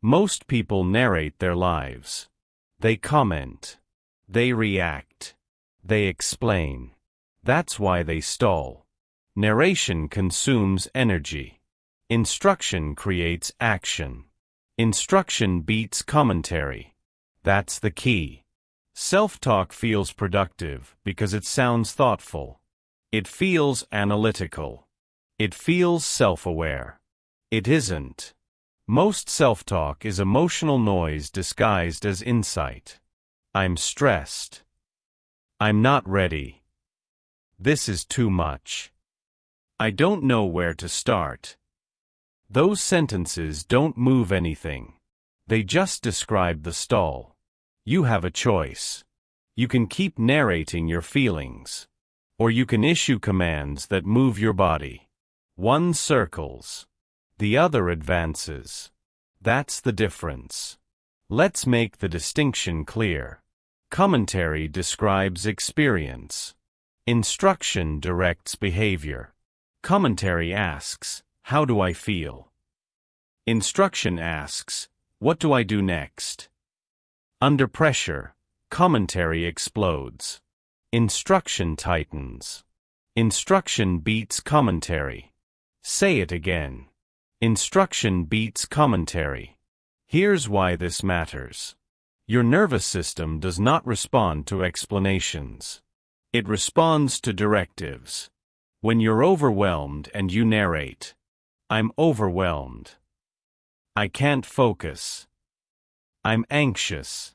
Speaker 1: Most people narrate their lives. They comment. They react. They explain. That's why they stall. Narration consumes energy. Instruction creates action. Instruction beats commentary. That's the key. Self-talk feels productive because it sounds thoughtful. It feels analytical. It feels self-aware. It isn't. Most self-talk is emotional noise disguised as insight. I'm stressed. I'm not ready. This is too much. I don't know where to start. Those sentences don't move anything. They just describe the stall. You have a choice. You can keep narrating your feelings. Or you can issue commands that move your body. One circles. The other advances. That's the difference. Let's make the distinction clear. Commentary describes experience. Instruction directs behavior. Commentary asks, how do I feel? Instruction asks, what do I do next? Under pressure, commentary explodes. Instruction tightens. Instruction beats commentary. Say it again. Instruction beats commentary. Here's why this matters. Your nervous system does not respond to explanations. It responds to directives. When you're overwhelmed and you narrate, I'm overwhelmed. I can't focus. I'm anxious.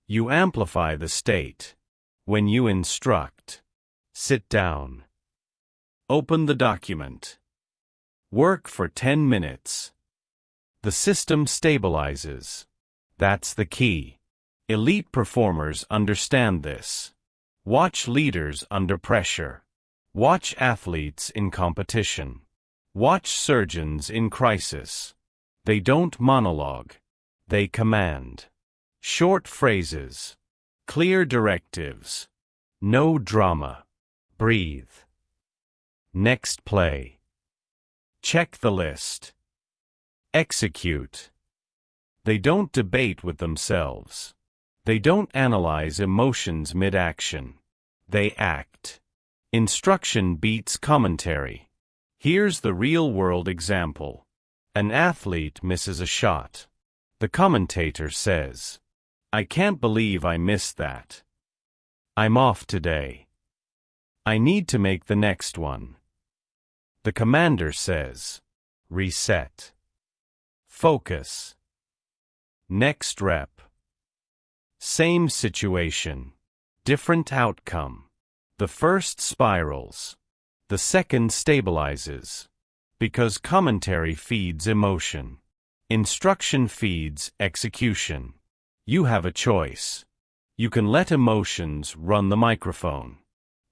Speaker 1: You amplify the state. When you instruct, sit down. Open the document. Work for 10 minutes. The system stabilizes. That's the key. Elite performers understand this. Watch leaders under pressure. Watch athletes in competition. Watch surgeons in crisis. They don't monologue. They command. Short phrases. Clear directives. No drama. Breathe. Next play. Check the list. Execute. They don't debate with themselves. They don't analyze emotions mid-action. They act. Instruction beats commentary. Here's the real-world example. An athlete misses a shot. The commentator says, I can't believe I missed that. I'm off today. I need to make the next one. The commander says, reset. Focus. Next rep. Same situation. Different outcome. The first spirals. The second stabilizes. Because commentary feeds emotion. Instruction feeds execution. You have a choice. You can let emotions run the microphone.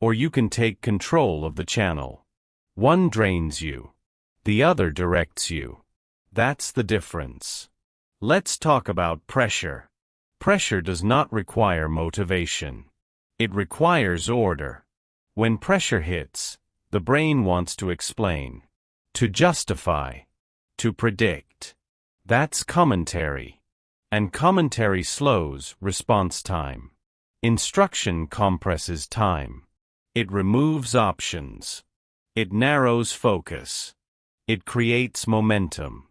Speaker 1: Or you can take control of the channel. One drains you. The other directs you. That's the difference. Let's talk about pressure. Pressure does not require motivation. It requires order. When pressure hits, the brain wants to explain, to justify, to predict. That's commentary. And commentary slows response time. Instruction compresses time. It removes options. It narrows focus. It creates momentum.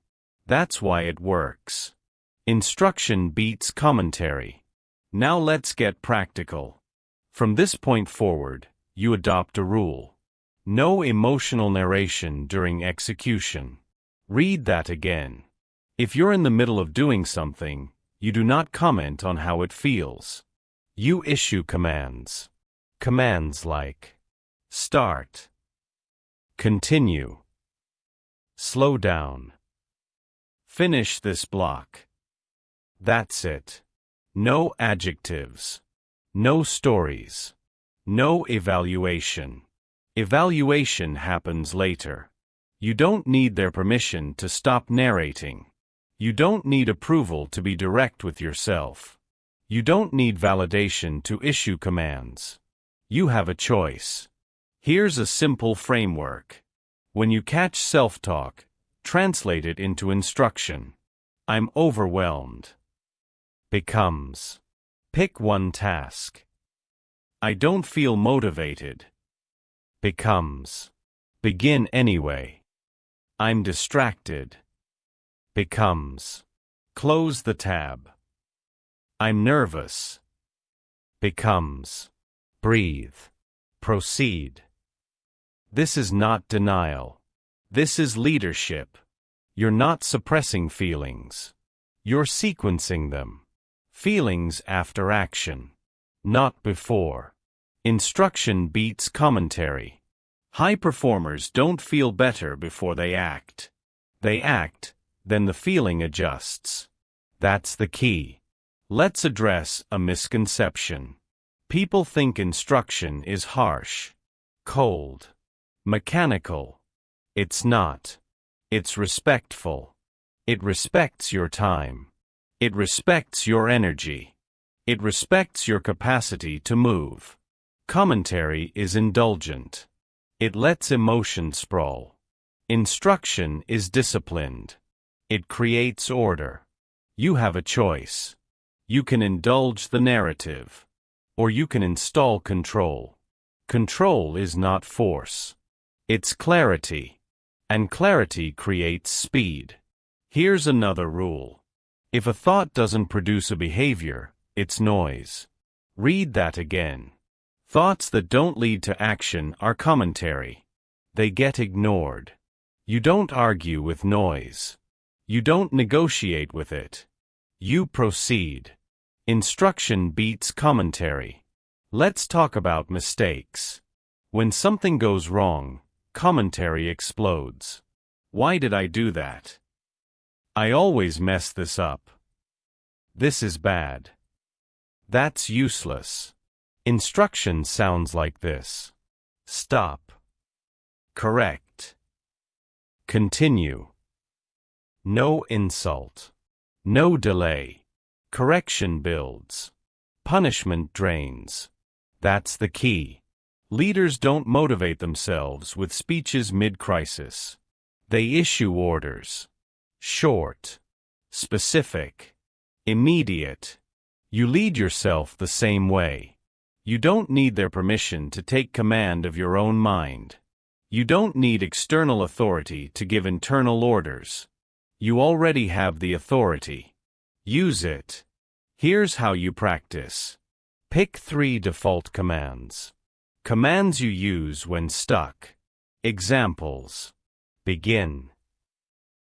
Speaker 1: That's why it works. Instruction beats commentary. Now let's get practical. From this point forward, you adopt a rule. No emotional narration during execution. Read that again. If you're in the middle of doing something, you do not comment on how it feels. You issue commands. Commands like start, continue, slow down, finish this block. That's it. No adjectives. No stories. No evaluation. Evaluation happens later. You don't need their permission to stop narrating. You don't need approval to be direct with yourself. You don't need validation to issue commands. You have a choice. Here's a simple framework. When you catch self-talk, translate it into instruction. I'm overwhelmed. Becomes. Pick one task. I don't feel motivated. Becomes. Begin anyway. I'm distracted. Becomes. Close the tab. I'm nervous. Becomes. Breathe. Proceed. This is not denial. This is leadership. You're not suppressing feelings. You're sequencing them. Feelings after action. Not before. Instruction beats commentary. High performers don't feel better before they act. They act, then the feeling adjusts. That's the key. Let's address a misconception. People think instruction is harsh, cold, mechanical. It's not. It's respectful. It respects your time. It respects your energy. It respects your capacity to move. Commentary is indulgent. It lets emotion sprawl. Instruction is disciplined. It creates order. You have a choice. You can indulge the narrative, or you can install control. Control is not force. It's clarity. And clarity creates speed. Here's another rule. If a thought doesn't produce a behavior, it's noise. Read that again. Thoughts that don't lead to action are commentary. They get ignored. You don't argue with noise. You don't negotiate with it. You proceed. Instruction beats commentary. Let's talk about mistakes. When something goes wrong, commentary explodes. Why did I do that? I always mess this up. This is bad. That's useless. Instruction sounds like this. Stop. Correct. Continue. No insult. No delay. Correction builds. Punishment drains. That's the key. Leaders don't motivate themselves with speeches mid-crisis. They issue orders. Short. Specific. Immediate. You lead yourself the same way. You don't need their permission to take command of your own mind. You don't need external authority to give internal orders. You already have the authority. Use it. Here's how you practice. Pick 3 default commands. Commands you use when stuck. Examples. Begin.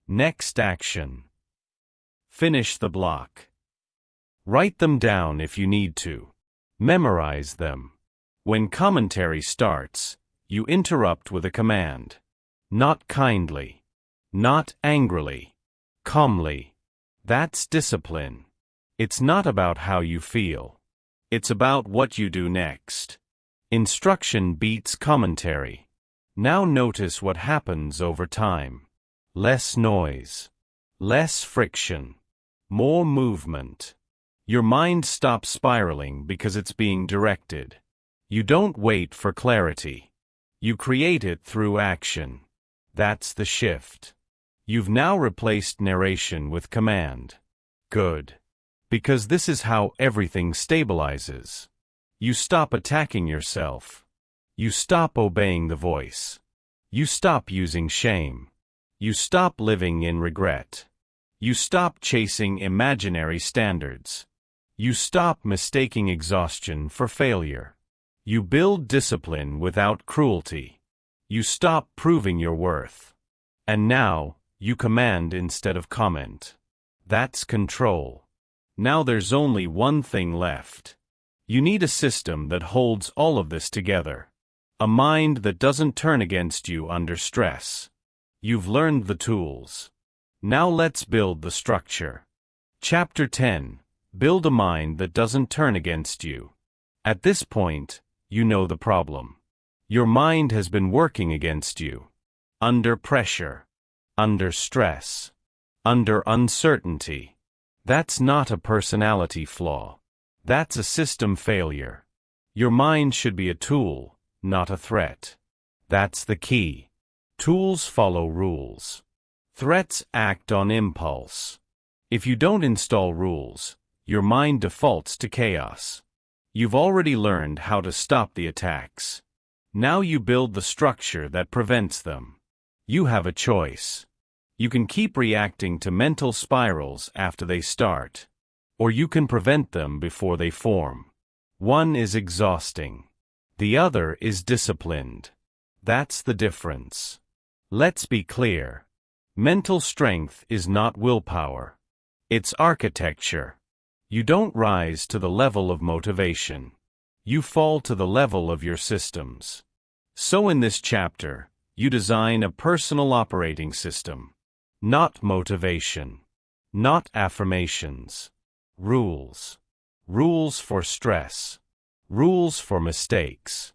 Speaker 1: Next action. Finish the block. Write them down if you need to. Memorize them. When commentary starts, you interrupt with a command. Not kindly. Not angrily. Calmly. That's discipline. It's not about how you feel. It's about what you do next. Instruction beats commentary. Now notice what happens over time. Less noise. Less friction. More movement. Your mind stops spiraling because it's being directed. You don't wait for clarity. You create it through action. That's the shift. You've now replaced narration with command. Good. Because this is how everything stabilizes. You stop attacking yourself. You stop obeying the voice. You stop using shame. You stop living in regret. You stop chasing imaginary standards. You stop mistaking exhaustion for failure. You build discipline without cruelty. You stop proving your worth. And now, you command instead of comment. That's control. Now there's only one thing left. You need a system that holds all of this together. A mind that doesn't turn against you under stress. You've learned the tools. Now let's build the structure. Chapter 10. Build a mind that doesn't turn against you. At this point, you know the problem. Your mind has been working against you. Under pressure. Under stress. Under uncertainty. That's not a personality flaw. That's a system failure. Your mind should be a tool, not a threat. That's the key. Tools follow rules. Threats act on impulse. If you don't install rules, your mind defaults to chaos. You've already learned how to stop the attacks. Now you build the structure that prevents them. You have a choice. You can keep reacting to mental spirals after they start, or you can prevent them before they form. One is exhausting. The other is disciplined. That's the difference. Let's be clear. Mental strength is not willpower. It's architecture. You don't rise to the level of motivation. You fall to the level of your systems. So in this chapter, you design a personal operating system. Not motivation. Not affirmations. Rules. Rules for stress. Rules for mistakes.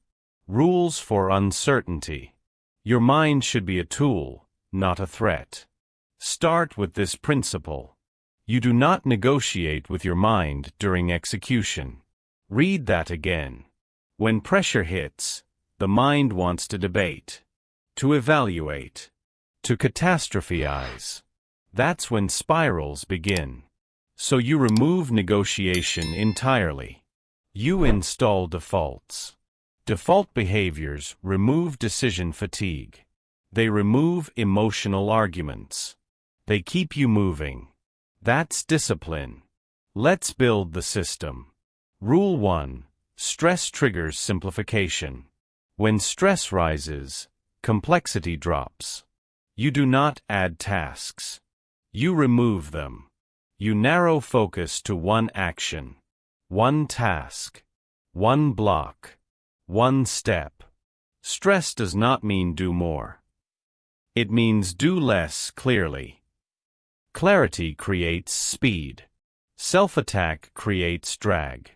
Speaker 1: Rules for uncertainty. Your mind should be a tool, not a threat. Start with this principle. You do not negotiate with your mind during execution. Read that again. When pressure hits, the mind wants to debate, to evaluate, to catastrophize. That's when spirals begin. So you remove negotiation entirely. You install defaults. Default behaviors remove decision fatigue. They remove emotional arguments. They keep you moving. That's discipline. Let's build the system. Rule 1. Stress triggers simplification. When stress rises, complexity drops. You do not add tasks. You remove them. You narrow focus to one action, one task, one block, one step. Stress does not mean do more. It means do less clearly. Clarity creates speed. Self-attack creates drag.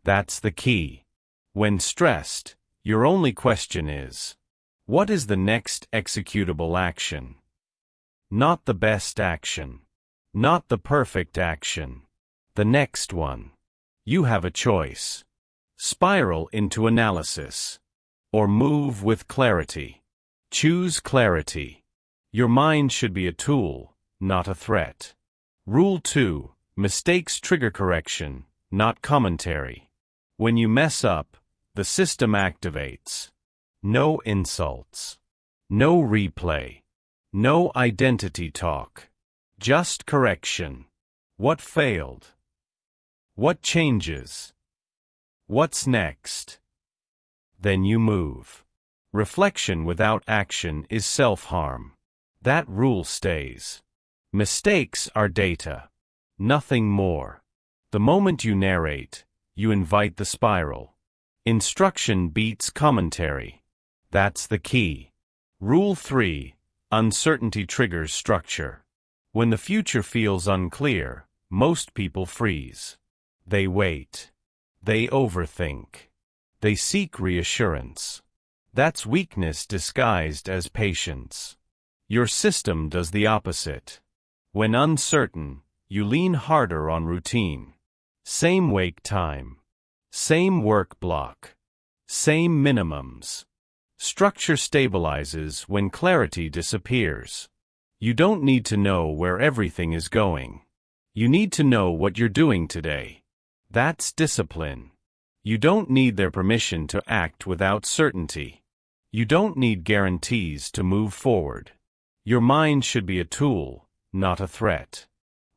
Speaker 1: That's the key. When stressed, your only question is, what is the next executable action? Not the best action. Not the perfect action. The next one. You have a choice. Spiral into analysis. Or move with clarity. Choose clarity. Your mind should be a tool, not a threat. Rule 2. Mistakes trigger correction, not commentary. When you mess up, the system activates. No insults. No replay. No identity talk. Just correction. What failed? What changes? What's next? Then you move. Reflection without action is self-harm. That rule stays. Mistakes are data. Nothing more. The moment you narrate, you invite the spiral. Instruction beats commentary. That's the key. Rule 3. Uncertainty triggers structure. When the future feels unclear, most people freeze. They wait. They overthink. They seek reassurance. That's weakness disguised as patience. Your system does the opposite. When uncertain, you lean harder on routine. Same wake time. Same work block. Same minimums. Structure stabilizes when clarity disappears. You don't need to know where everything is going. You need to know what you're doing today. That's discipline. You don't need their permission to act without certainty. You don't need guarantees to move forward. Your mind should be a tool, not a threat.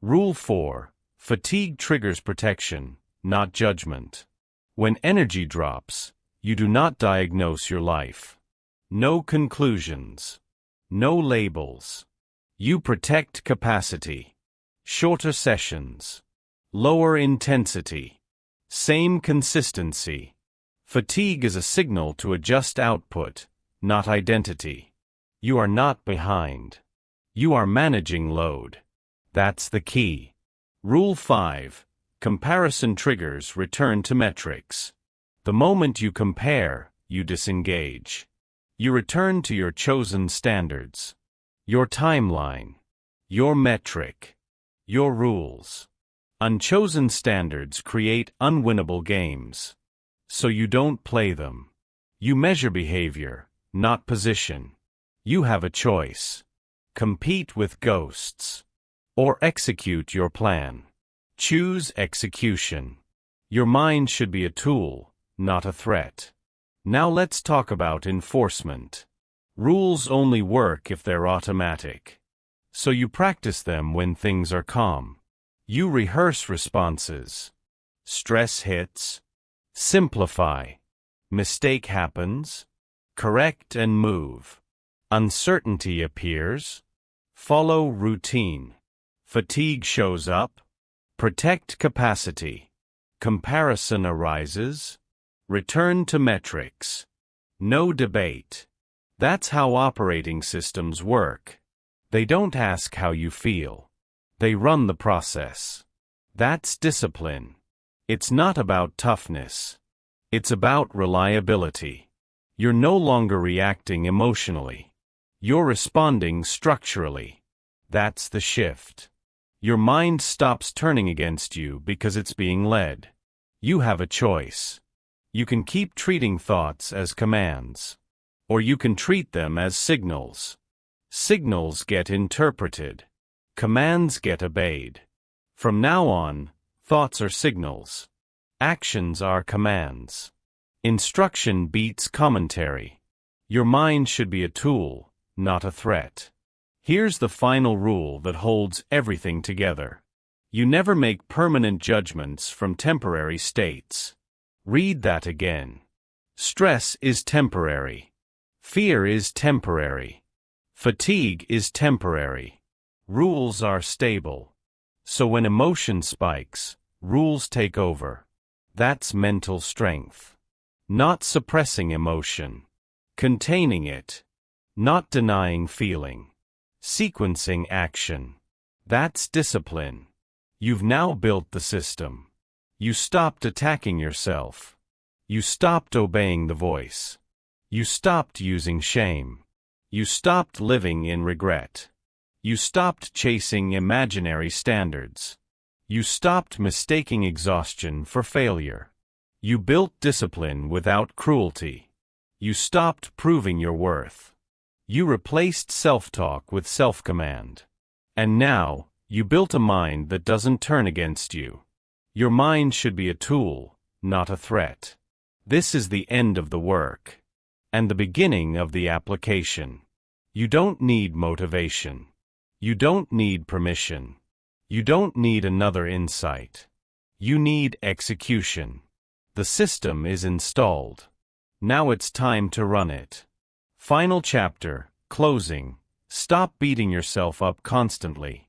Speaker 1: Rule 4. Fatigue triggers protection, not judgment. When energy drops, you do not diagnose your life. No conclusions. No labels. You protect capacity. Shorter sessions. Lower intensity. Same consistency. Fatigue is a signal to adjust output, not identity. You are not behind. You are managing load. That's the key. Rule 5. Comparison triggers return to metrics. The moment you compare, you disengage. You return to your chosen standards. Your timeline. Your metric. Your rules. Unchosen standards create unwinnable games. So you don't play them. You measure behavior, not position. You have a choice. Compete with ghosts. Or execute your plan. Choose execution. Your mind should be a tool, not a threat. Now let's talk about enforcement. Rules only work if they're automatic. So you practice them when things are calm. You rehearse responses. Stress hits. Simplify. Mistake happens. Correct and move. Uncertainty appears. Follow routine. Fatigue shows up. Protect capacity. Comparison arises. Return to metrics. No debate. That's how operating systems work. They don't ask how you feel. They run the process. That's discipline. It's not about toughness. It's about reliability. You're no longer reacting emotionally. You're responding structurally. That's the shift. Your mind stops turning against you because it's being led. You have a choice. You can keep treating thoughts as commands. Or you can treat them as signals. Signals get interpreted. Commands get obeyed. From now on, thoughts are signals. Actions are commands. Instruction beats commentary. Your mind should be a tool, not a threat. Here's the final rule that holds everything together. You never make permanent judgments from temporary states. Read that again. Stress is temporary. Fear is temporary. Fatigue is temporary. Rules are stable. So when emotion spikes, rules take over. That's mental strength. Not suppressing emotion. Containing it. Not denying feeling. Sequencing action. That's discipline. You've now built the system. You stopped attacking yourself. You stopped obeying the voice. You stopped using shame. You stopped living in regret. You stopped chasing imaginary standards. You stopped mistaking exhaustion for failure. You built discipline without cruelty. You stopped proving your worth. You replaced self-talk with self-command. And now, you built a mind that doesn't turn against you. Your mind should be a tool, not a threat. This is the end of the work. And the beginning of the application. You don't need motivation. You don't need permission. You don't need another insight. You need execution. The system is installed. Now it's time to run it. Final chapter, closing. Stop beating yourself up constantly.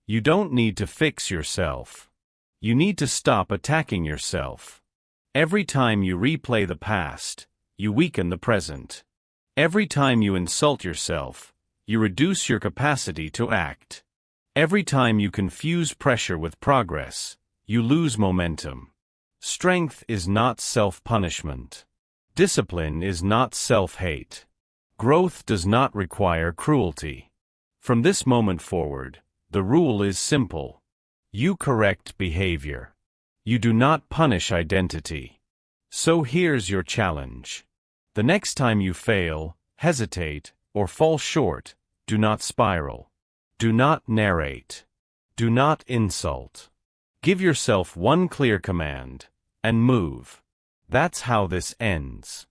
Speaker 1: You don't need to fix yourself. You need to stop attacking yourself. Every time you replay the past, you weaken the present. Every time you insult yourself, you reduce your capacity to act. Every time you confuse pressure with progress, you lose momentum. Strength is not self-punishment. Discipline is not self-hate. Growth does not require cruelty. From this moment forward, the rule is simple. You correct behavior. You do not punish identity. So here's your challenge. The next time you fail, hesitate, or fall short, do not spiral. Do not narrate. Do not insult. Give yourself one clear command, and move. That's how this ends.